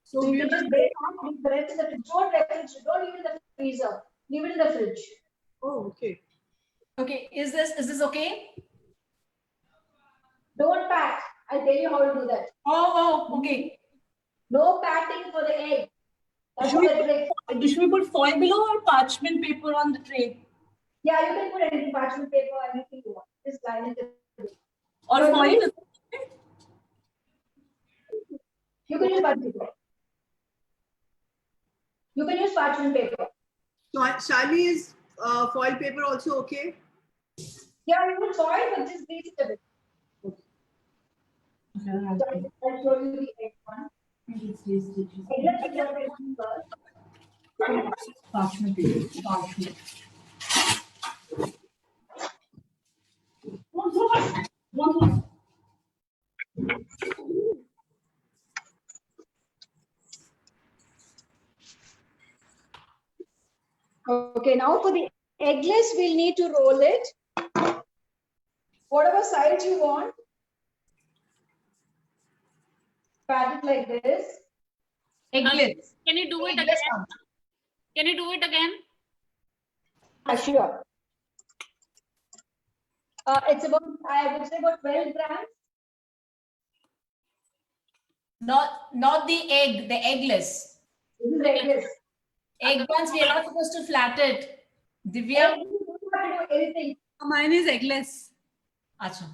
So So you we can just bake on, leave the rest in the fridge. Don't refrigerator, don't leave it in the freezer. Leave it in the fridge. oh, okay. Okay, is this okay? Don't pat. I'll tell you how to do that. Oh, okay. No patting for the egg. That's Should the trick. Should we put foil below or parchment paper on the tray? Yeah, you can put anything, parchment paper, anything you want. Just line it. Or No, foil? You can use parchment paper. You can use parchment paper. So Shali, is foil paper also okay? Yeah, you can foil, but just grease it a bit. So I'll show you the egg one. Eggless is what I do first. Parchment paper. Parchment. One. Okay, now for the eggless, we'll need to roll it. Whatever size you want. Pat it like this. Eggless. Can you do it Eggless again? one. Can you do it again? Sure. It's about, I would say about 12 grams. Not the egg, the eggless. This is eggless. Egg ones, we are not supposed to flat it. Divya? You don't have to do anything. Mine is eggless. Acha.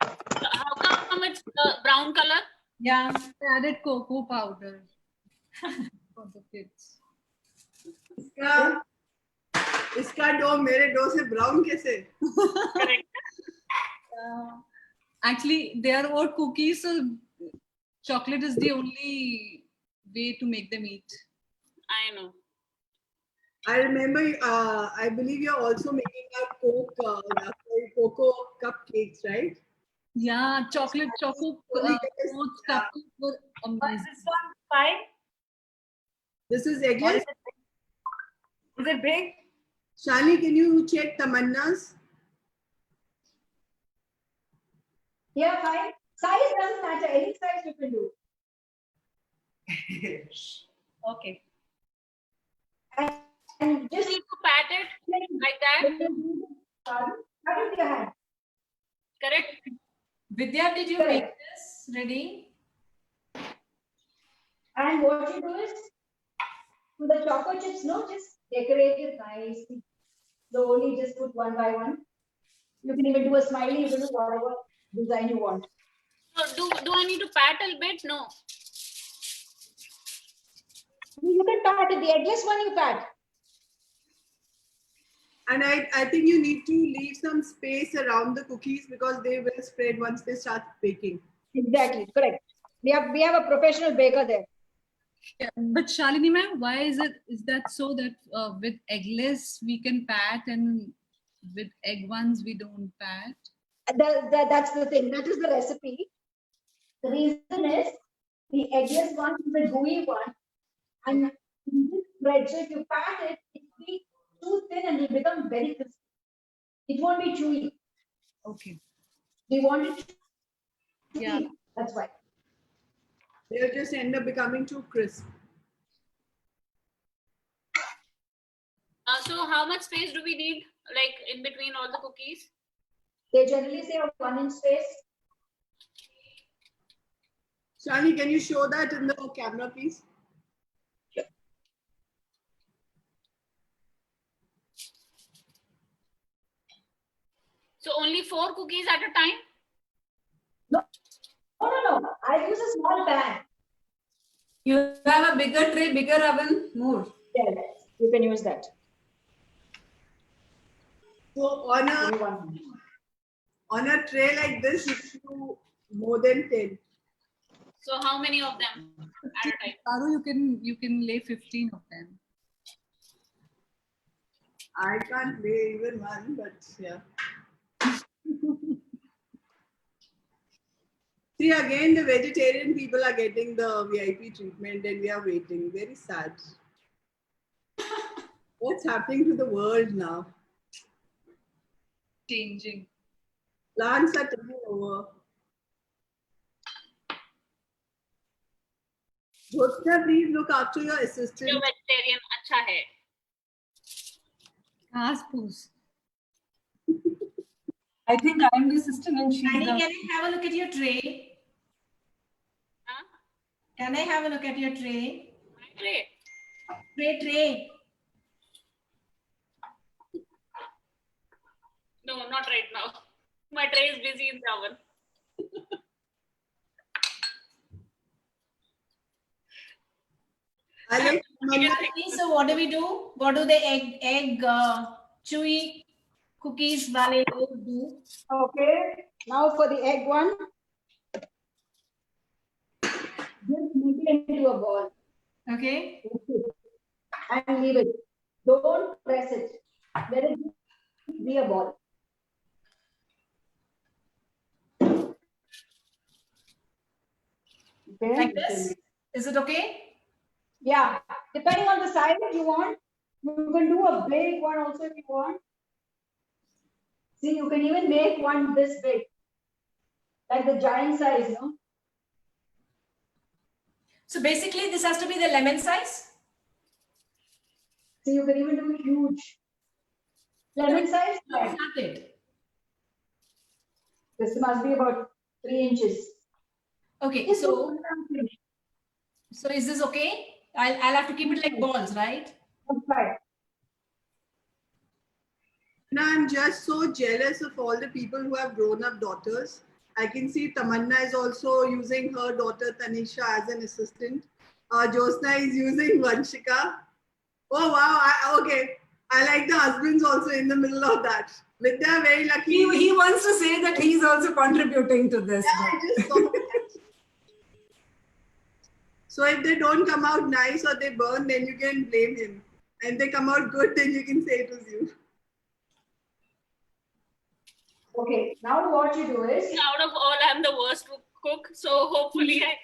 How come it's brown color? Yeah, I added cocoa powder for the kids. इसका dough मेरे dough से brown कैसे? Actually, they are oat cookies, so chocolate is the only way to make them eat. I know. I remember. I believe you're also making a cocoa cupcakes, right? Yeah, chocolate choco oats cupcakes were amazing. This one fine. This is eggless. Is it big? Shani, can you check Tamanna's? Yeah, fine. Size doesn't matter. Any size you can do. Okay. And just Need to pat it like that. pat it with your hand. Correct? Vidya, did you make this ready? And what you do is, to the chocolate chips, no, just decorate it nicely. Slowly, just put one by one. You can even do a smiley, you can do whatever design you want. So do I need to pat a bit? No. You can pat it, the eggless one you pat. And I think you need to leave some space around the cookies because they will spread once they start baking. Exactly, correct. We have a professional baker there. Yeah, but Shalini ma'am, why is that so that with eggless we can pat and with egg ones we don't pat? That's the thing. That is the recipe. The reason is the eggless one is the gooey one, and this bread. So if you pat it, it will be too thin and it will become very crispy. It won't be chewy. Okay. We want it to Yeah. be. That's why. They'll just end up becoming too crisp. So how much space do we need, like in between all the cookies? They generally say a 1 inch space. Shani, can you show that in the camera, please? So only 4 cookies at a time? No. I use a small pan. You have a bigger tray, bigger oven, more. Yes, you can use that. So on a tray like this, you can do more than 10. So how many of them at a time? Charu, you can lay 15 of them. I can't lay even one, but yeah. See, again, the vegetarian people are getting the VIP treatment and we are waiting. Very sad. What's happening to the world now? Changing. Plants are taking over. Jyotsna, please look after your assistant. जो vegetarian अच्छा है. Ask Poos. I think I'm the assistant and she's Annie, the. can I have a look at your tray? Huh? Can I have a look at your tray? Great. Tray. No, not right now. My tray is busy in the oven. Alex, So what do we do? What do the egg chewy cookies wale log do? Okay. Now for the egg one. Just make it into a ball Okay. and leave it. Don't press it. Let it be a ball. Okay. Like this? Is it okay? Yeah. Depending on the size you want, you can do a big one also if you want. See, you can even make one this big, like the giant size, you know. So basically this has to be the lemon size. So you can even do huge. Lemon size, Not it. this must be about 3 inches. Okay, so is this okay? I'll have to keep it like balls, right? Right. Now I'm just so jealous of all the people who have grown up daughters. I can see Tamanna is also using her daughter Tanisha as an assistant. Jyotsna is using Vanshika. Oh wow, okay. I like the husbands also in the middle of that. Vidya, very lucky. He wants to say that he's also contributing to this. Yeah, I just saw that. So if they don't come out nice or they burn, then you can blame him. And they come out good, then you can say it was you. Okay, now what you do is, Out of all, I'm the worst cook. So hopefully I.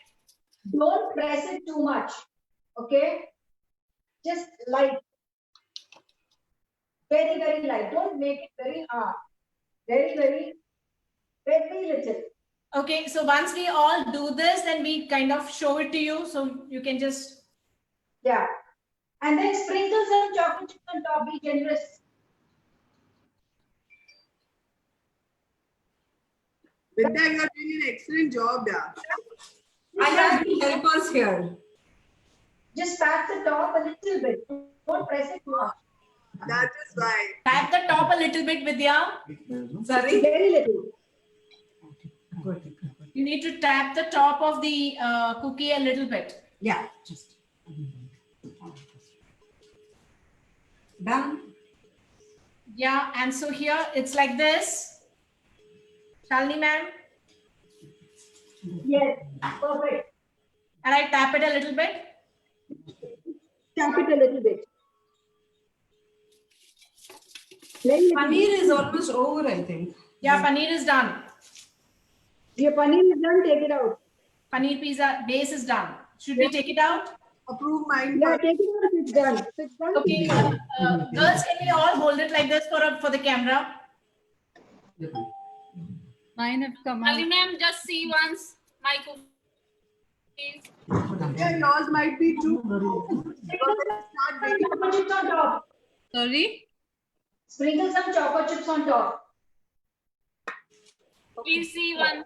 don't press it too much. Okay? Just light. Very, very light. Don't make it very hard. Very, very little. Okay, so once we all do this, then we kind of show it to you, so you can just. Yeah. And then sprinkle some chocolate chips on top. Be generous. Vidya, you are doing an excellent job, yeah. Help us here. Just pat the top a little bit. Don't press it too much. That is why. Tap the top a little bit, Vidya. Sorry? Very little. You need to tap the top of the cookie a little bit. Yeah, just. Done. Yeah, and so here it's like this. Shalini ma'am, Yes. Perfect. and I tap it a little bit. Tap it a little bit. Very little. Paneer is almost over, I think. Yeah, paneer is done. Your paneer is done. Take it out. Paneer pizza base is done. Should we take it out? Approve mine. Yeah, take it out if it's done. If it's done. Okay, girls, can we all hold it like this for the camera? Mine have come out. Ali ma'am, just see once my cookies. Yeah, yours might be too. Start baking. Chocolate chips on top. Sorry? Sprinkle some chocolate chips on top. Please see once.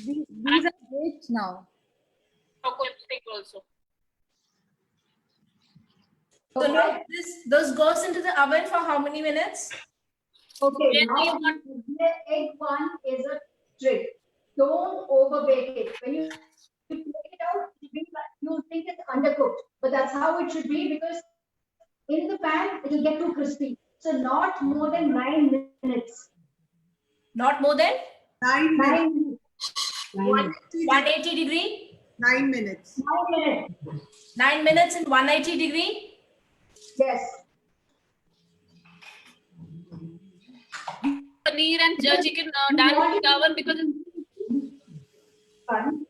These are baked now. Chocolate stick also. So now those goes into the oven for how many minutes? Okay, Yes, now you want- the egg one is a trick. Don't over bake it. When you take it out, you think it's undercooked, but that's how it should be because in the pan it will get too crispy. So not more than 9 minutes. Not more than 9 minutes. 9 minutes. 180 degree. 9 minutes. 9 minutes. 9 minutes in 180 degree. Yes. Paneer and chicken dal in the oven because Fun.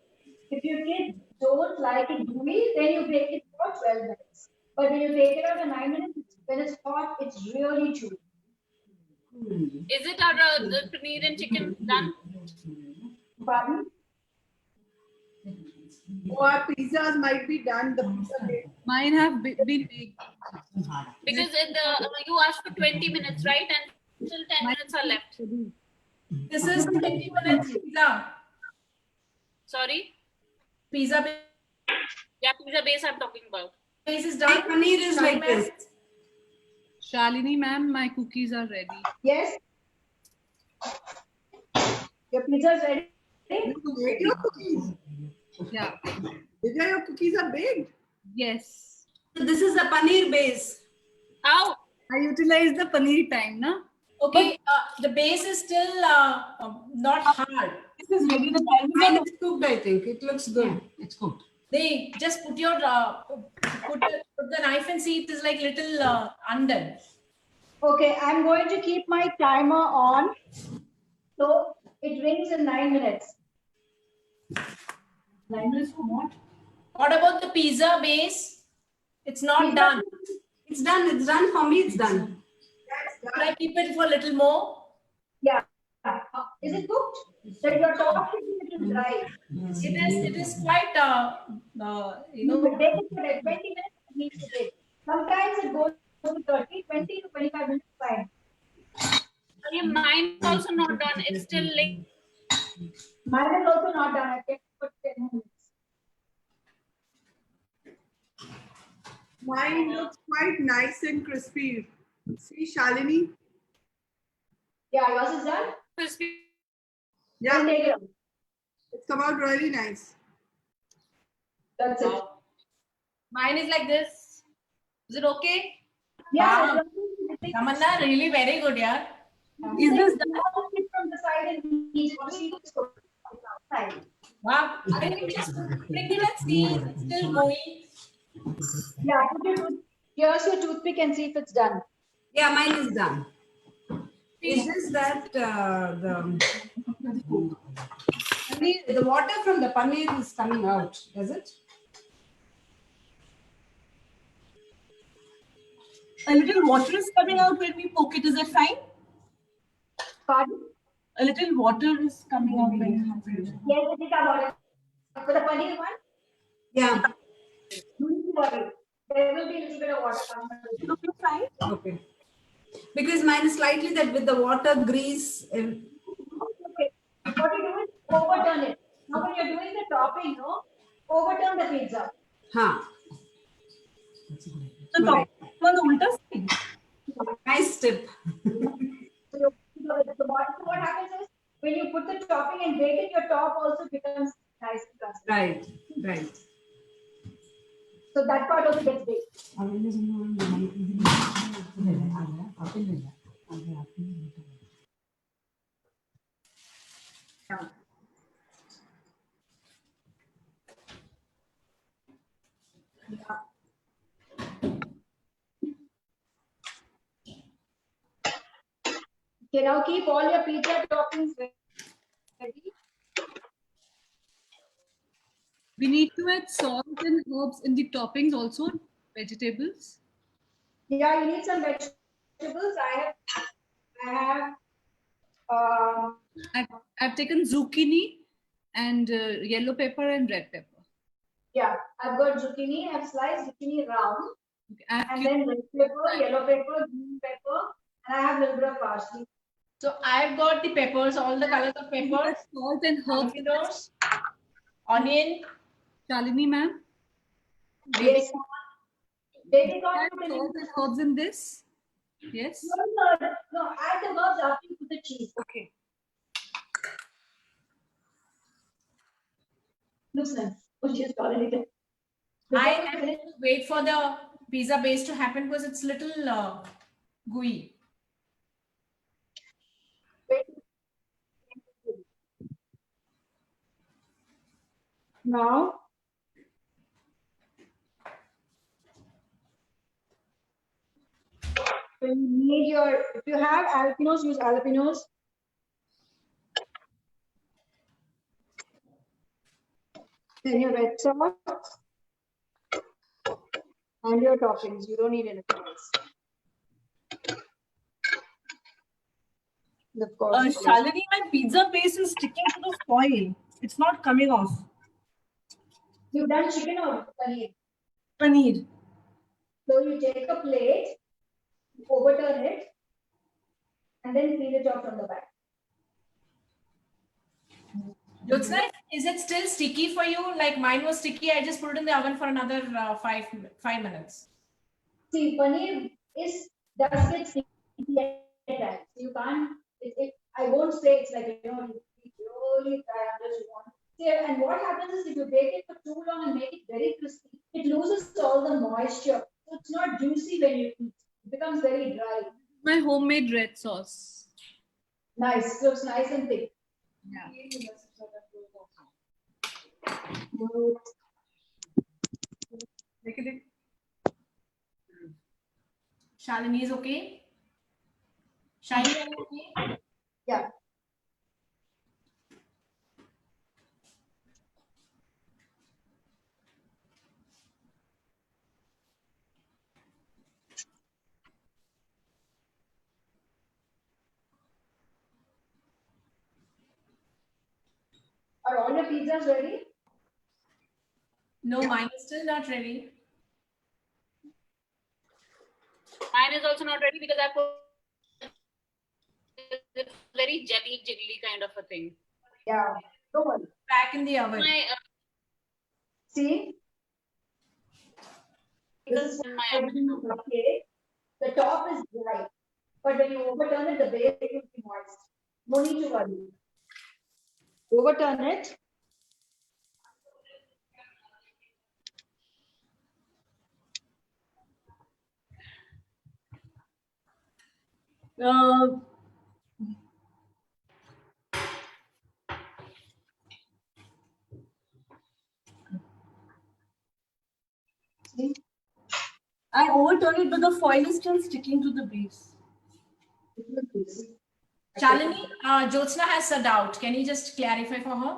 If your kids don't like it gooey, then you bake it for 12 minutes. But when you take it out in 9 minutes, when it's hot, it's really chewy. is it our the paneer and chicken done? Pardon? Or pizzas might be done. The pizza bake. Mine have been baked. Because in the you asked for 20 minutes, right? And still 10 minutes are left. This is 20 minutes pizza. Sorry. Pizza base Yeah, pizza base I'm talking about. is My done. paneer is like this. Shalini ma'am, my cookies are ready. Yes? Your pizza is ready? You made your cookies. Yeah. Vidya, your cookies are baked. Yes. This is a paneer base. How? I utilize the paneer time, na? Okay, the base is still not hard. This is ready. The time Mine is is cooked, I think. It looks good. It's cooked. They just put your put the knife and see it is like little undone. Okay, I'm going to keep my timer on. So it rings in 9 minutes. 9 minutes for what? What about the pizza base? It's not done. It's done. It's done. For me, it's done. Should I keep it for a little more? Yeah. Is it cooked? That your top is a little dry. It is quite you know. But bake it for 20 minutes, it needs to bake. Sometimes it goes to 30, 20 to 25 minutes fine. Mine also not done. It's still like Mine is also not done. I kept it for 10 minutes. Mine looks quite nice and crispy. See, Shalini? Yeah, yours is done? crispy. Yeah, Then take it out. it's come out really nice. That's it. Wow. Mine is like this. Is it okay? Yeah. Wow. Tamanna, really very good, yeah. Is this from the side and each outside? Wow. Can you just bring it and see? It's still going. Yeah, put your here's your toothpick and see if it's done. Yeah, mine is done. It's just that the water from the paneer is coming out, does it? a little water is coming out when we poke it? Is that fine? Pardon? A little water is coming out when you poke it. Yes, it is about for the paneer one. Yeah. You need to worry. There will be a little bit of water coming out. Okay, fine. Okay. Because mine is slightly that with the water grease. Okay. What you do is overturn it. Now when you're doing the topping, no, overturn the pizza. Huh. So top on the ulta side. Nice tip. So what happens is when you put the topping and bake it, your top also becomes nice and crusty. Right. Right. So that part also gets baked. Okay, now keep all your pizza toppings ready. We need to add salt and herbs in the toppings also, vegetables. Yeah, you need some vegetables. I've taken zucchini and yellow pepper and red pepper. Yeah, I've got zucchini. I've sliced zucchini round, Okay, I have and then red pepper, yellow pepper, green pepper, and I have a little bit of parsley. So I've got the peppers, all the colors of peppers, salt and herbs. tomatoes, onion, Shalini ma'am, Yes. Baby corn. add salt and herbs in this. Yes. No, add the herbs after you put the cheese. Okay. Looks nice. Oh, she's already done. I am going to wait for the pizza base to happen because it's little gooey. Now, when you need your, if you have jalapenos, use jalapenos. Then your red sauce and your toppings. You don't need anything else. And of course, Shalini, my pizza base is sticking to the foil. It's not coming off. you've done chicken or paneer. Paneer. So you take a plate, overturn it, and then peel it off from the back. Jyotsna, is it still sticky for you? Like mine was sticky. I just put it in the oven for another 5 minutes. See, paneer does get sticky at times. You can't. I won't say it's like it's really dry unless you want. See, and what happens is if you bake it for too long and make it very crispy, it loses all the moisture. So it's not juicy when you eat. It becomes very dry. My homemade red sauce. Nice. So it's nice and thick. Yeah. Shalini is okay? Shiny, are you okay? Yeah. Are all your pizzas ready? No, mine is still not ready. Mine is also not ready because I put it's very jelly jiggly kind of a thing. Yeah. Don't worry. Back in the oven. My See? This is in my okay. The top is dry, but when you overturn it, the base will be moist. No need to worry. Overturn it. See? I overturned it, but the foil is still sticking to the base. Shalini, Jyotsna has a doubt. Can you just clarify for her?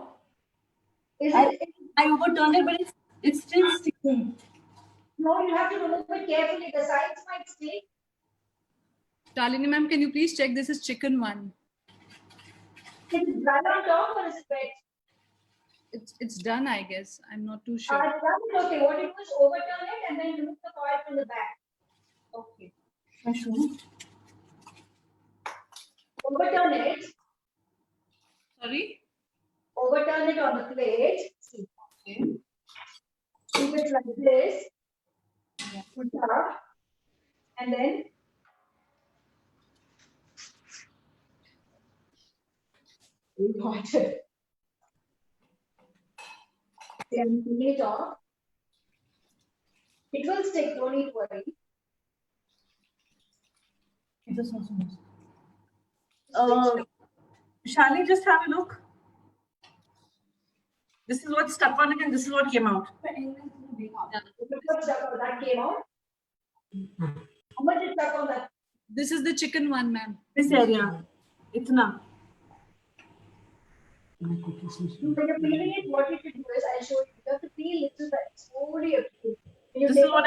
Is it? I overturned it, but it's still sticking. No, you have to remove it carefully. The sides might stick. Shalini ma'am, can you please check this is chicken one? Is it dry on top or is it wet? It's done, I guess. I'm not too sure. That is okay. What you do is overturn it and then remove the foil from the back. Okay. I should. Overturn it. Sorry? Overturn it on the plate. See. Okay. Keep it like this. Put it up. And then got it. Then peel it off. It will stick, don't need to worry. It's also Shalini, just have a look. This is what stuck on it and this is what came out. That came out. How much is stuck on that? This is the chicken one, ma'am. This area. Itna. When you're peeling it, what you should do is, I'll show you. You have to peel little bit, slowly. This is what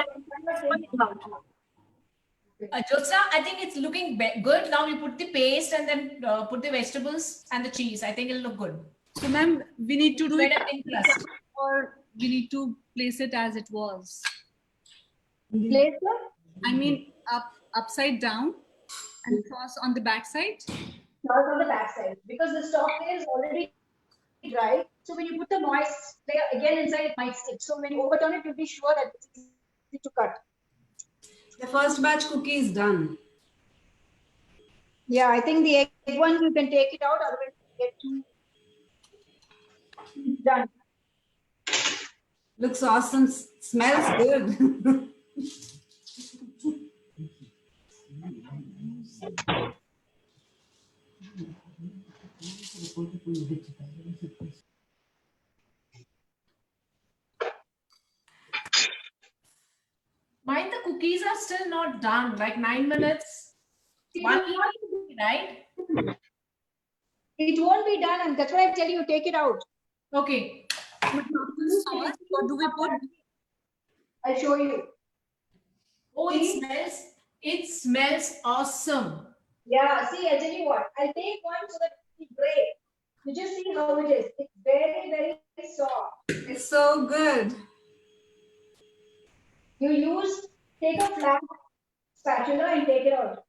Jyotsna, I think it's looking good. Now you put the paste and then put the vegetables and the cheese. I think it'll look good. So ma'am, we need to do it Better thin crust. or we need to place it as it was. Place it. I mean upside down and cross on the back side. Not on the back side, because the stock layer is already dry. So when you put the moist layer again inside, it might stick. So when you overturn it, you'll be sure that it's easy to cut. The first batch cookie is done. Yeah, I think the egg one you can take it out, otherwise you get too done. Looks awesome. Smells good. cookies are still not done. Like 9 minutes. See, One it won't- right? it won't be done, and that's why I tell you, take it out. Okay. Sauce, what do we put? I'll show you. Oh, it See? smells. It smells awesome. Yeah, see, I'll tell you what. I'll take one so that it's great. You just see how it is. It's very, very soft. It's so good. Take a flat spatula and take it out.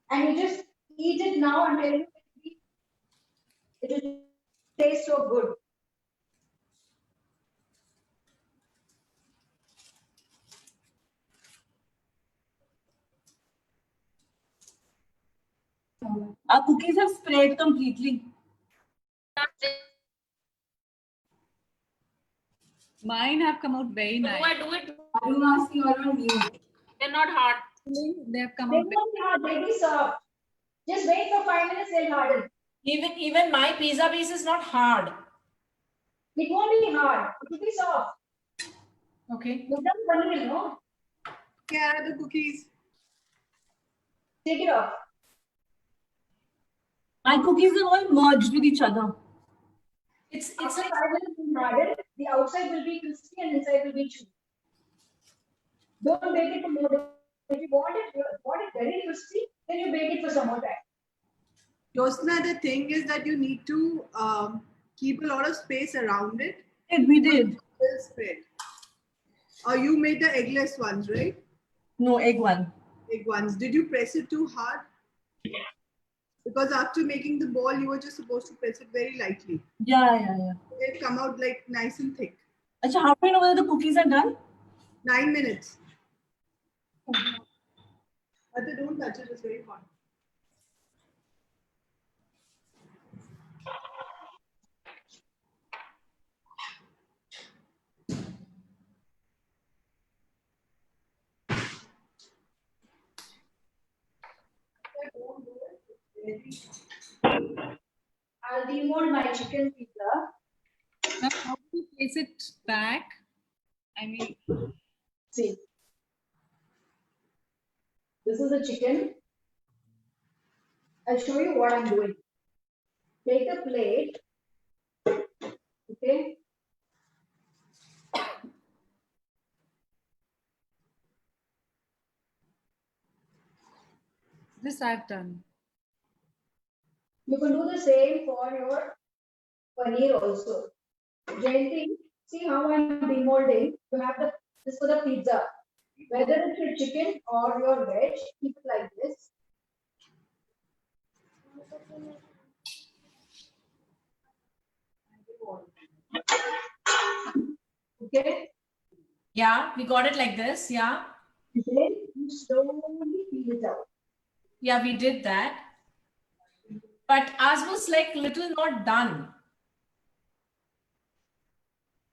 And you just eat it now until it will taste so good. Our cookies have spread completely. Mine have come out very Do nice. I do it? Arunasi, you're on mute. They're not hard. They have come They out very won't be hard, they'll be soft. Just wait for 5 minutes, they'll harden. Even my pizza base is not hard. It won't be hard. It will be soft. Okay. You've done paneer, no? Yeah, the cookies. Take it off. My cookies are all merged with each other. It's After like 5 minutes, it's hardened. The outside will be crispy and inside will be chewy. Don't bake it for more than. If you want it very crispy, then you bake it for some more time. Jyotsna, the thing is that you need to keep a lot of space around it. We did. Will spread. You made the eggless ones, right? No, egg one. Egg ones. Did you press it too hard? Because after making the ball, you were just supposed to press it very lightly. Yeah. They come out like nice and thick. Achha, how do you know whether the cookies are done? 9 minutes. But they don't touch it, it's very hot. I'll demold my chicken pizza. Now, how do we place it back? I mean, See. This is the chicken. I'll show you what I'm doing. Take a plate. Okay. this I've done. You can do the same for your paneer also. Gently, see how I'm demolding. You have this for the pizza. Whether it's your chicken or your veg, keep it like this. Okay. yeah, we got it like this. Yeah. Then you slowly peel it out. Yeah, we did that. But ours was like little not done.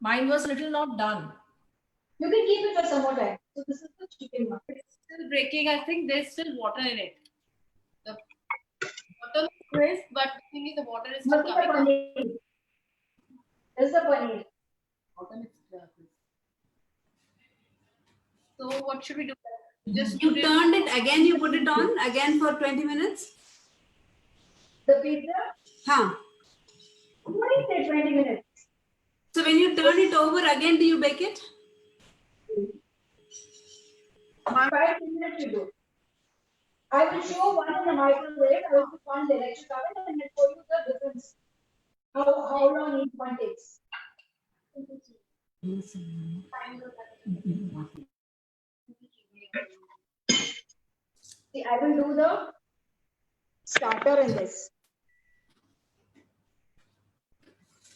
Mine was little not done. You can keep it for some more time. So this is the chicken one. It's still breaking. I think there's still water in it. The water looks crisp, but the thing is the water is still This is the coming out. paneer. This is the paneer. So what should we do? Just You put it- turned it again, you put it on again for 20 minutes? The pizza, Huh. what is it, 20 minutes? So when you turn it over again, do you bake it? 5 minutes you do. I will show one in the microwave, I will put one in the electric oven and I'll show you the difference. How long each one takes. See, I will do the starter in this.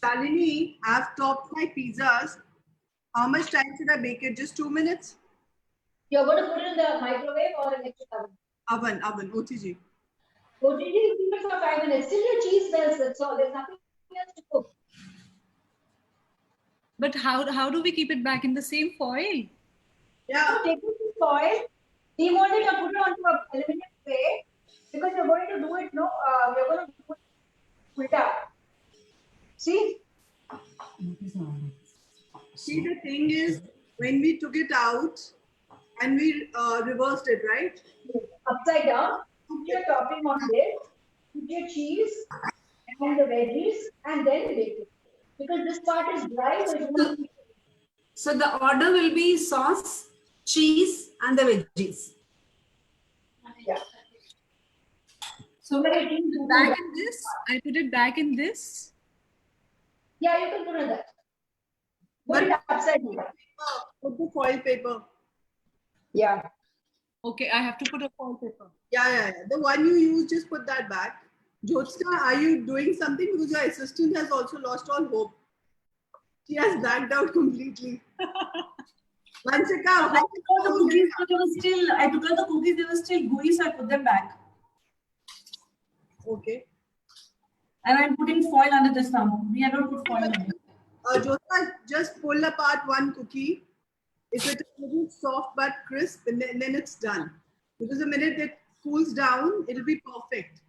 Shalini, I've topped my pizzas. How much time should I bake it? Just 2 minutes? You're going to put it in the microwave or electric oven. Oven, OTG. OTG, you keep it for 5 minutes. Still your cheese melts, that's all. There's nothing else to cook. But how do we keep it back in the same foil? Yeah. So take this foil, demold it and put it onto an aluminum tray because you're going to do it, you're going to put it up. See? See, the thing is, when we took it out, And we reversed it, right? Upside down, put your topping on this, put your cheese and the veggies, and then bake it. Because this part is dry, so it won't be. So the order will be sauce, cheese, and the veggies. Yeah. So But it is back in this, I put it back in this. Yeah, you can put it that. Put But it upside down. put the foil paper. Yeah. Okay, I have to put a foil paper. Yeah. The one you use, just put that back. Jyotsna, are you doing something? Because your assistant has also lost all hope. She has blacked out completely. Vanshika, I how took out the cookies, but they were still. I took out the cookies; they were still gooey, so I put them back. Okay. And I'm putting foil under this now. We have not put foil on it. Jyotsna, just pull apart one cookie. If it is a little soft but crisp, and then it's done. Because the minute it cools down, it'll be perfect.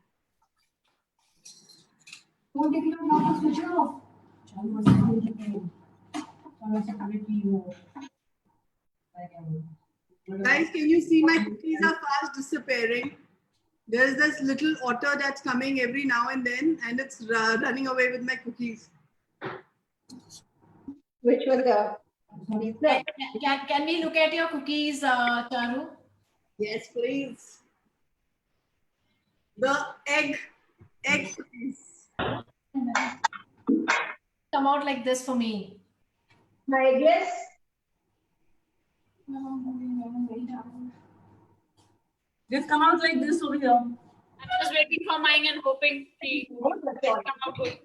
Don't take it out now, switch it off. Chalu, I said, don't take it out. Chalu, I said, put it to you. Guys, can you see my cookies are fast disappearing? There's this little otter that's coming every now and then, and it's running away with my cookies. Which was the. Can we look at your cookies, Charu? Yes, please. The egg cookies. Come out like this for me. My eggless. Just come out like this over here. I'm just waiting for mine and hoping he will come out good.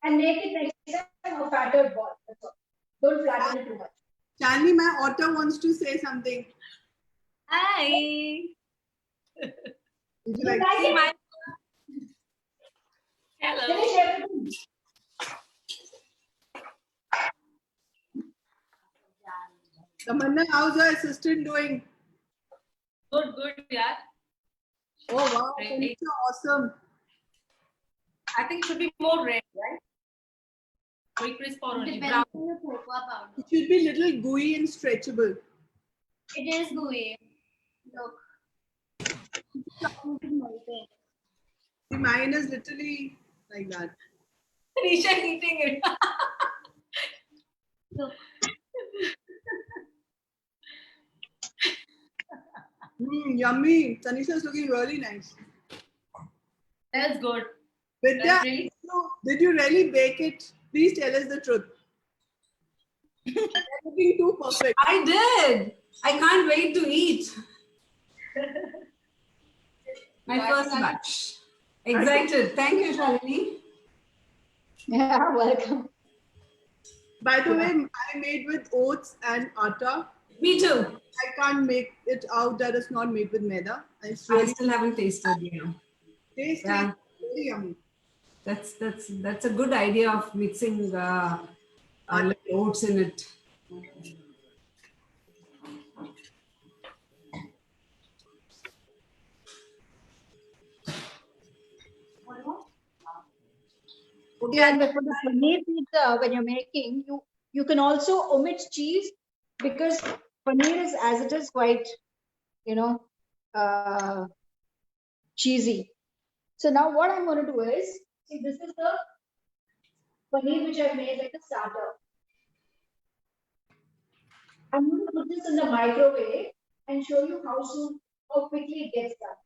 And make it nice and a fatter ball. That's all. Don't flatten it too much. Chandni, my otter wants to say something. Hi. Would you like You to like it? Hello. Finish everything. Tamanna, how's your assistant doing? Good, yeah. Oh wow, Great. Tanisha, awesome. I think it should be more red, right? Very crisp or only brown. It should be little gooey and stretchable. It is gooey. Look. See, mine is literally like that. Nisha eating it. Yummy. Tanisha's looking really nice. That's good. Vidya, That's really- did you really bake it? Please tell us the truth. You're looking too perfect. I did. I can't wait to eat. My first batch. Excited. Thank you, Shalini. Yeah, welcome. By the way, I made with oats and atta. Me too. I can't make it out that it's not made with maida. It's I really still haven't tasted yet. tasty, Yeah. very yummy. That's a good idea of mixing little oats in it. Okay, and for the paneer pizza, when you're making, you can also omit cheese because paneer is as it is quite, cheesy. So now what I'm going to do is, see, this is the paneer which I've made like a starter. I'm going to put this in the microwave and show you how quickly it gets done.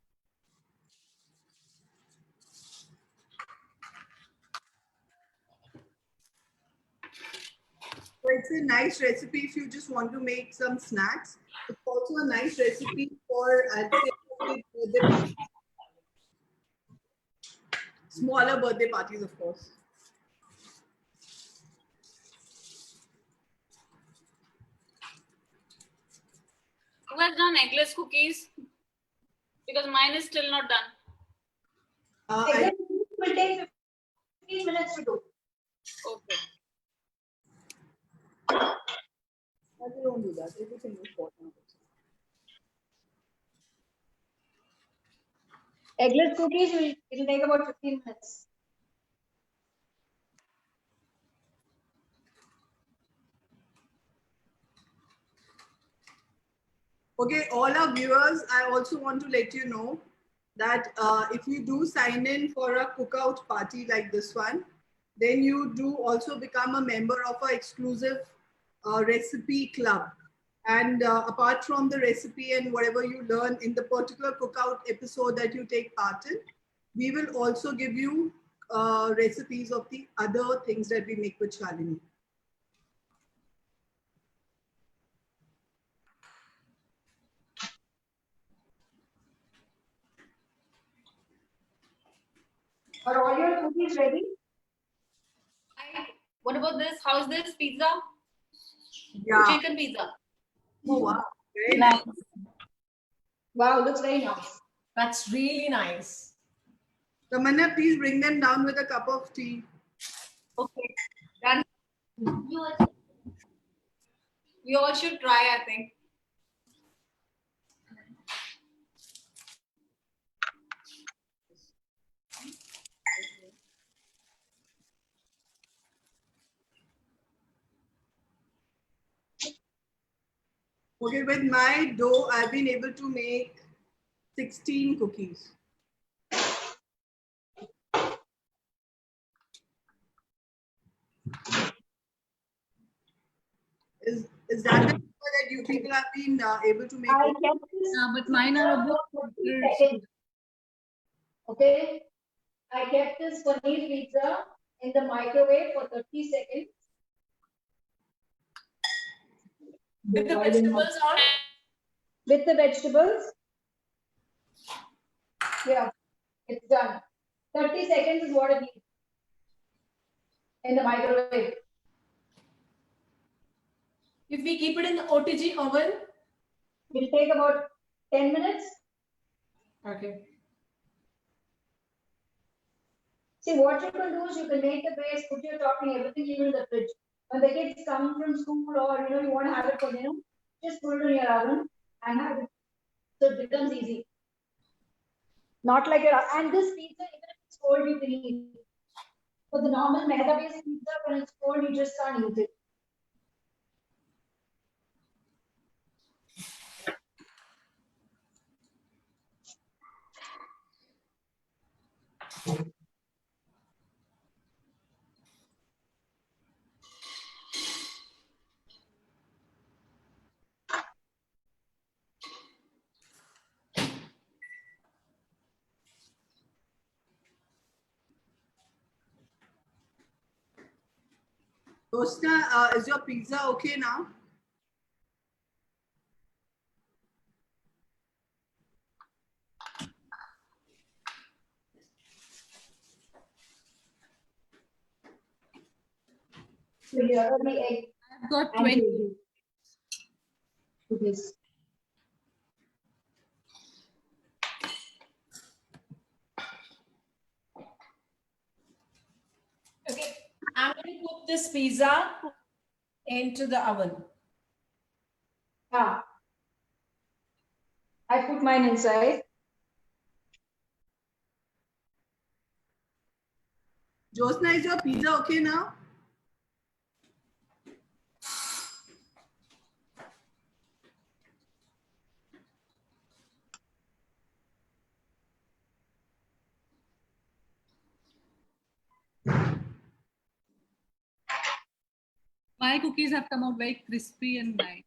So it's a nice recipe if you just want to make some snacks. It's also a nice recipe for, I'd say, birthday parties. Smaller birthday parties, of course. Who has done eggless cookies? Because mine is still not done. I, It will take 15 minutes to do. Okay. I don't do that. Everything is hot now. Eggless cookies, it'll take about 15 minutes. Okay, all our viewers, I also want to let you know that if you do sign in for a cookout party like this one, then you do also become a member of our exclusive recipe club. And apart from the recipe and whatever you learn in the particular cookout episode that you take part in, we will also give you recipes of the other things that we make with Shalini. Are all your cookies ready? What about this? How's this pizza? Yeah. Chicken pizza. Oh, wow. Very nice. Wow, looks very nice. That's really nice. Tamanna, please bring them down with a cup of tea. Okay. Done. We all should try, I think. Okay, with my dough, I've been able to make 16 cookies. Is that the number that you people have been able to make? I kept this. But mine are a bit for 30 bigger. seconds. Okay. I kept this paneer pizza in the microwave for 30 seconds. With the vegetables on? With the vegetables. Yeah, it's done. 30 seconds is what it needs in the microwave. If we keep it in the OTG oven? It'll take about 10 minutes. Okay. See, what you can do is you can make the base, put your topping, everything even in the fridge. When the kids come from school or you want to have it for dinner, just put it in your oven and have it. So it becomes easy. Not like your, and this pizza, even if it's cold, you can eat. For the normal maida-based pizza, when it's cold, you just can't eat it. Jyotsna, is your pizza okay now? So here are the egg I've got and 20. gravy. To this. Okay. I'm going to put this pizza into the oven. Ah. I put mine inside. Jyotsna, is your pizza okay now? My cookies have come out very crispy and nice.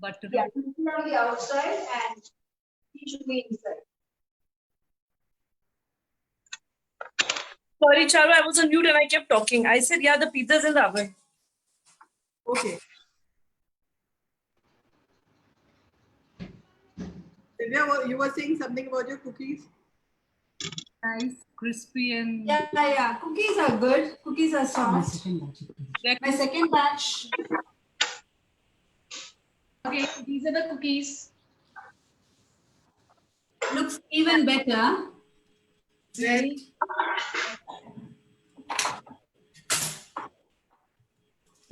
Buttery. Yeah, you put on the outside and it should be inside. Sorry, Charu, I was on mute and I kept talking. I said, yeah, the pizza's in the oven. Okay. Divya, you were saying something about your cookies? Nice, crispy and Yeah. Cookies are good. Cookies are soft. My second batch. Okay, these are the cookies. Looks even better. Right.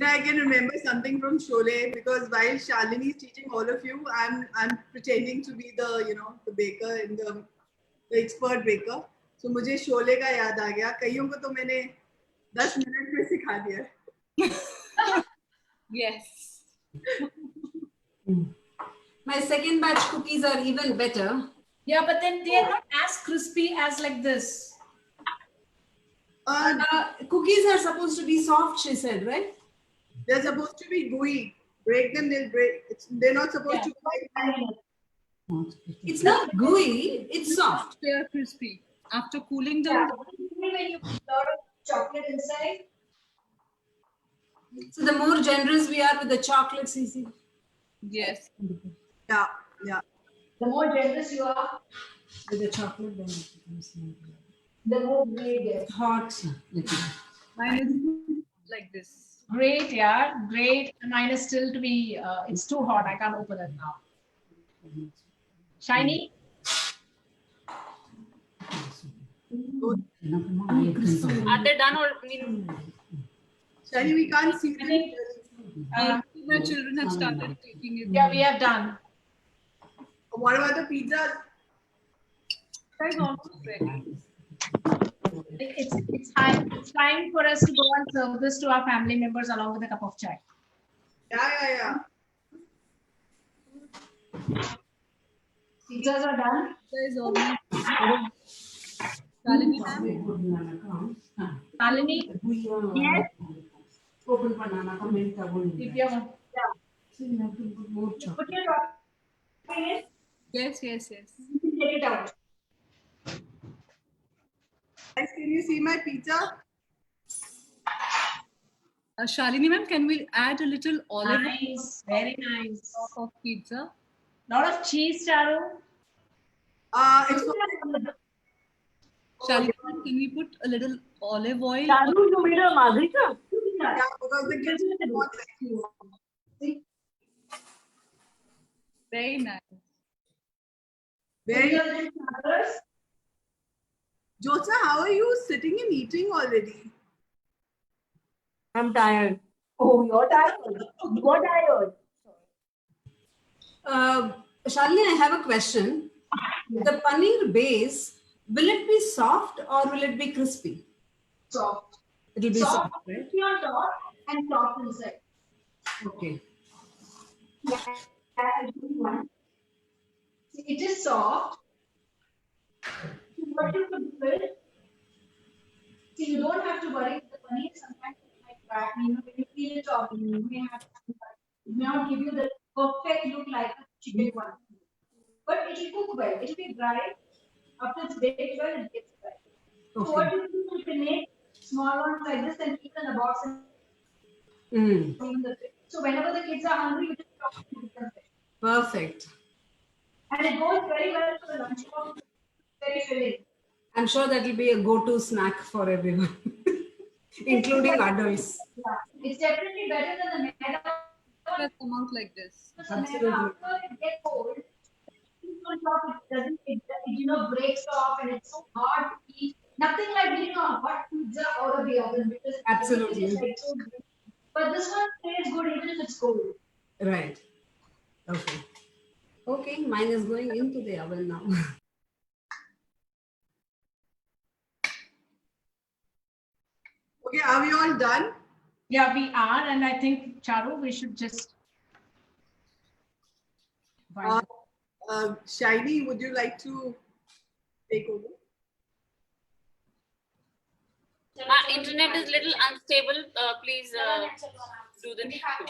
Now I can remember something from Sholay because while Shalini is teaching all of you, I'm pretending to be the the baker and the expert baker. So मुझे शोले का याद आ गया. कईयों को तो मैंने 10 minute में सिखा दिया. yes. My second batch cookies are even better. Yeah, but then they are not as crispy as like this. Cookies are supposed to be soft, she said, right? They're supposed to be gooey. Break them, they'll break. They're not supposed to be like It's not gooey, it's soft. They are crispy. After cooling Yeah. down, When you put a lot of chocolate inside, So the more generous we are with the chocolates, easy. yes. Yeah, yeah. the more generous you are, With the chocolate, then it becomes more the more gooey it gets. hot. Mine is like this. Great, yeah, great. Mine is still to be, it's too hot. I can't open it now. Shiny? Are they done or Shani, we can't see I think, them. My children have started taking it. yeah, we have done. What about the pizzas? Guys, almost ready. It's time for us to go and serve this to our family members along with a cup of chai. Yeah. Pizzas are done. Guys, almost. Shalini ma'am, Nalini? Yes. Open banana, Divya? Put your chocolate in, yes. you can take it out. Guys, can you see my pizza? Shalini ma'am, can we add a little olive Nice, very nice. oil of pizza? Lot of cheese, Charu. It's Shalini ma'am, can we put a little olive oil? Charu, you made a margarita? yeah, because the kids want it. Very nice. Very. Very Jyotsna, how are you sitting and eating already? I'm tired. Oh, you're tired. You're tired. Shalini, I have a question. The paneer base, will it be soft or will it be crispy? Soft. It will be Soft. soft, right? On top and soft inside. Okay. See, it is soft. What you could do is, see, you don't have to worry with the paneer. Sometimes it might crack. When you peel it off, you may have to, it may not give you the perfect look like a chicken one. But it will cook well. It will be dry. After it's baked well, it gets dry. So what you do, you can make small ones like this and keep in a box and in the fridge. So whenever the kids are hungry, you just drop it in the fridge. Perfect. And it goes very well for the lunch box. Very filling. I'm sure that will be a go-to snack for everyone, including adults. Yeah. It's definitely better than the maida. Let's come out like this. Absolutely. After it gets cold, it breaks off and it's so hard to eat. Nothing like getting a hot pizza out of the oven because Absolutely. it's like so good. But this one tastes good even if it's cold. Right. Okay. Okay, mine is going into the oven now. Okay, are we all done? Yeah, we are. And I think, Charu, we should just. Shiny, would you like to take over? my internet is little unstable? Please do the needful.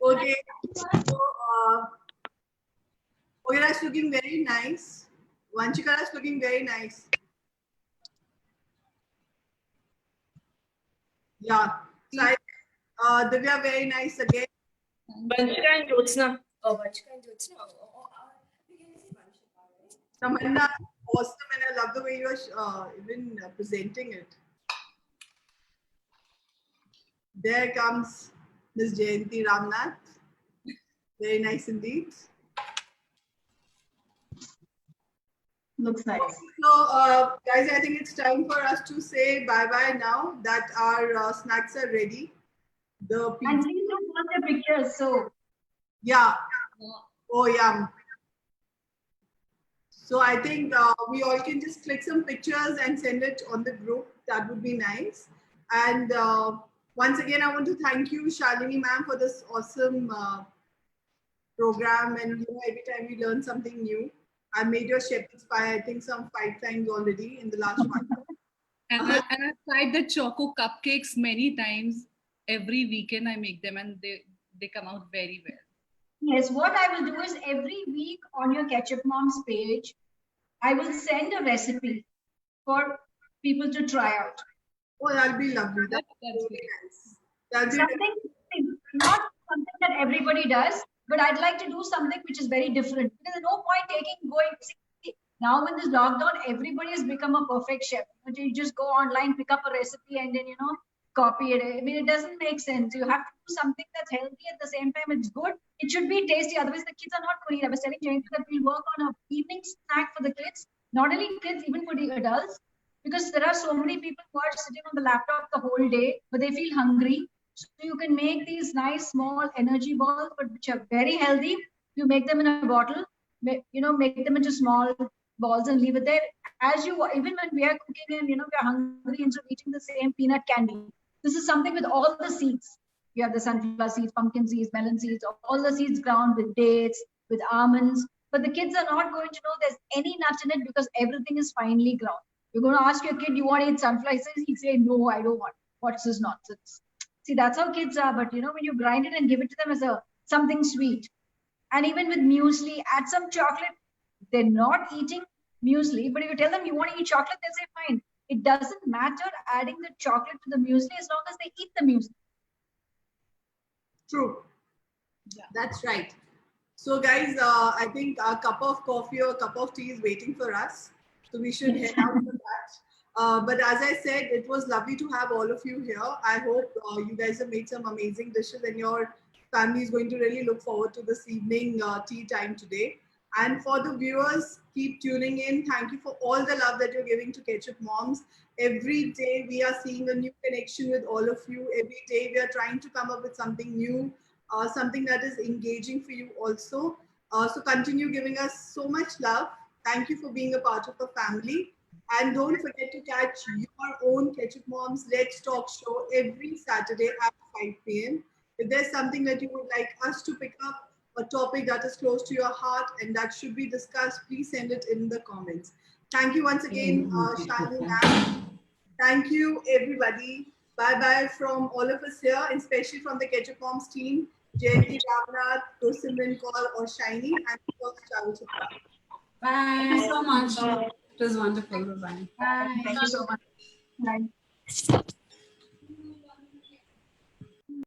Okay. So, Oira is looking very nice. Vanchika is looking very nice. Yeah. Like, Divya, very nice again. Vanchika and Jyotsna. Tamanna, awesome, and I love the way you're even presenting it. There comes Ms. Jayanti Ramnath. Very nice indeed. Looks nice. So, guys, I think it's time for us to say bye-bye now that our snacks are ready. The And pizza, please don't want the pictures. So yeah. Oh, yum. So I think we all can just click some pictures and send it on the group. That would be nice. And once again, I want to thank you, Shalini ma'am, for this awesome program, and every time we learn something new. I made your shepherd's pie, I think, some 5 times already in the last one. And I've tried the choco cupcakes many times. Every weekend I make them and they come out very well. Yes, what I will do is every week on your Ketchup Moms page, I will send a recipe for people to try out. Oh, that'll be lovely. That's That's really great. nice. That'll be Something, not something that everybody does, but I'd like to do something which is very different. There's no point going. See, now in this lockdown, everybody has become a perfect chef. But you just go online, pick up a recipe, and then copy it. I mean, it doesn't make sense. You have to do something that's healthy at the same time. It's good. It should be tasty. Otherwise, the kids are not going to eat. I was telling Jayanti that we'll work on an evening snack for the kids. Not only kids, even for the adults. Because there are so many people who are sitting on the laptop the whole day, but they feel hungry. So you can make these nice small energy balls, but which are very healthy. You make them in a bottle, make them into small balls and leave it there. Even when we are cooking and we're hungry and so eating the same peanut candy. This is something with all the seeds. You have the sunflower seeds, pumpkin seeds, melon seeds, all the seeds ground with dates, with almonds. But the kids are not going to know there's any nuts in it because everything is finely ground. You're going to ask your kid, you want to eat sunflower seeds? He'll say, no, I don't want. What's this nonsense? See, that's how kids are. But when you grind it and give it to them as something sweet. And even with muesli, add some chocolate. They're not eating muesli, but if you tell them you want to eat chocolate, they'll say, fine. It doesn't matter adding the chocolate to the muesli as long as they eat the muesli. true. Yeah. That's right. So guys, I think a cup of coffee or a cup of tea is waiting for us. So we should head out for that. But as I said, it was lovely to have all of you here. I hope you guys have made some amazing dishes and your family is going to really look forward to this evening tea time today. And for the viewers, keep tuning in. Thank you for all the love that you're giving to Ketchup Moms. Every day we are seeing a new connection with all of you. Every day we are trying to come up with something new, something that is engaging for you also. So continue giving us so much love. Thank you for being a part of the family. And don't forget to catch your own Ketchup Moms Let's Talk show every Saturday at 5 p.m. If there's something that you would like us to pick up, a topic that is close to your heart and that should be discussed, please send it in the comments. Thank you once again, Shalini ma'am. Thank you, everybody. Bye-bye from all of us here, and especially from the Ketchup Moms team, Jayanti Ravnath, Simran Kaur, or Shiny, and of course, Charu Chopra. Bye. Thank you so much. It was wonderful. Bye. Thank you so much. Bye.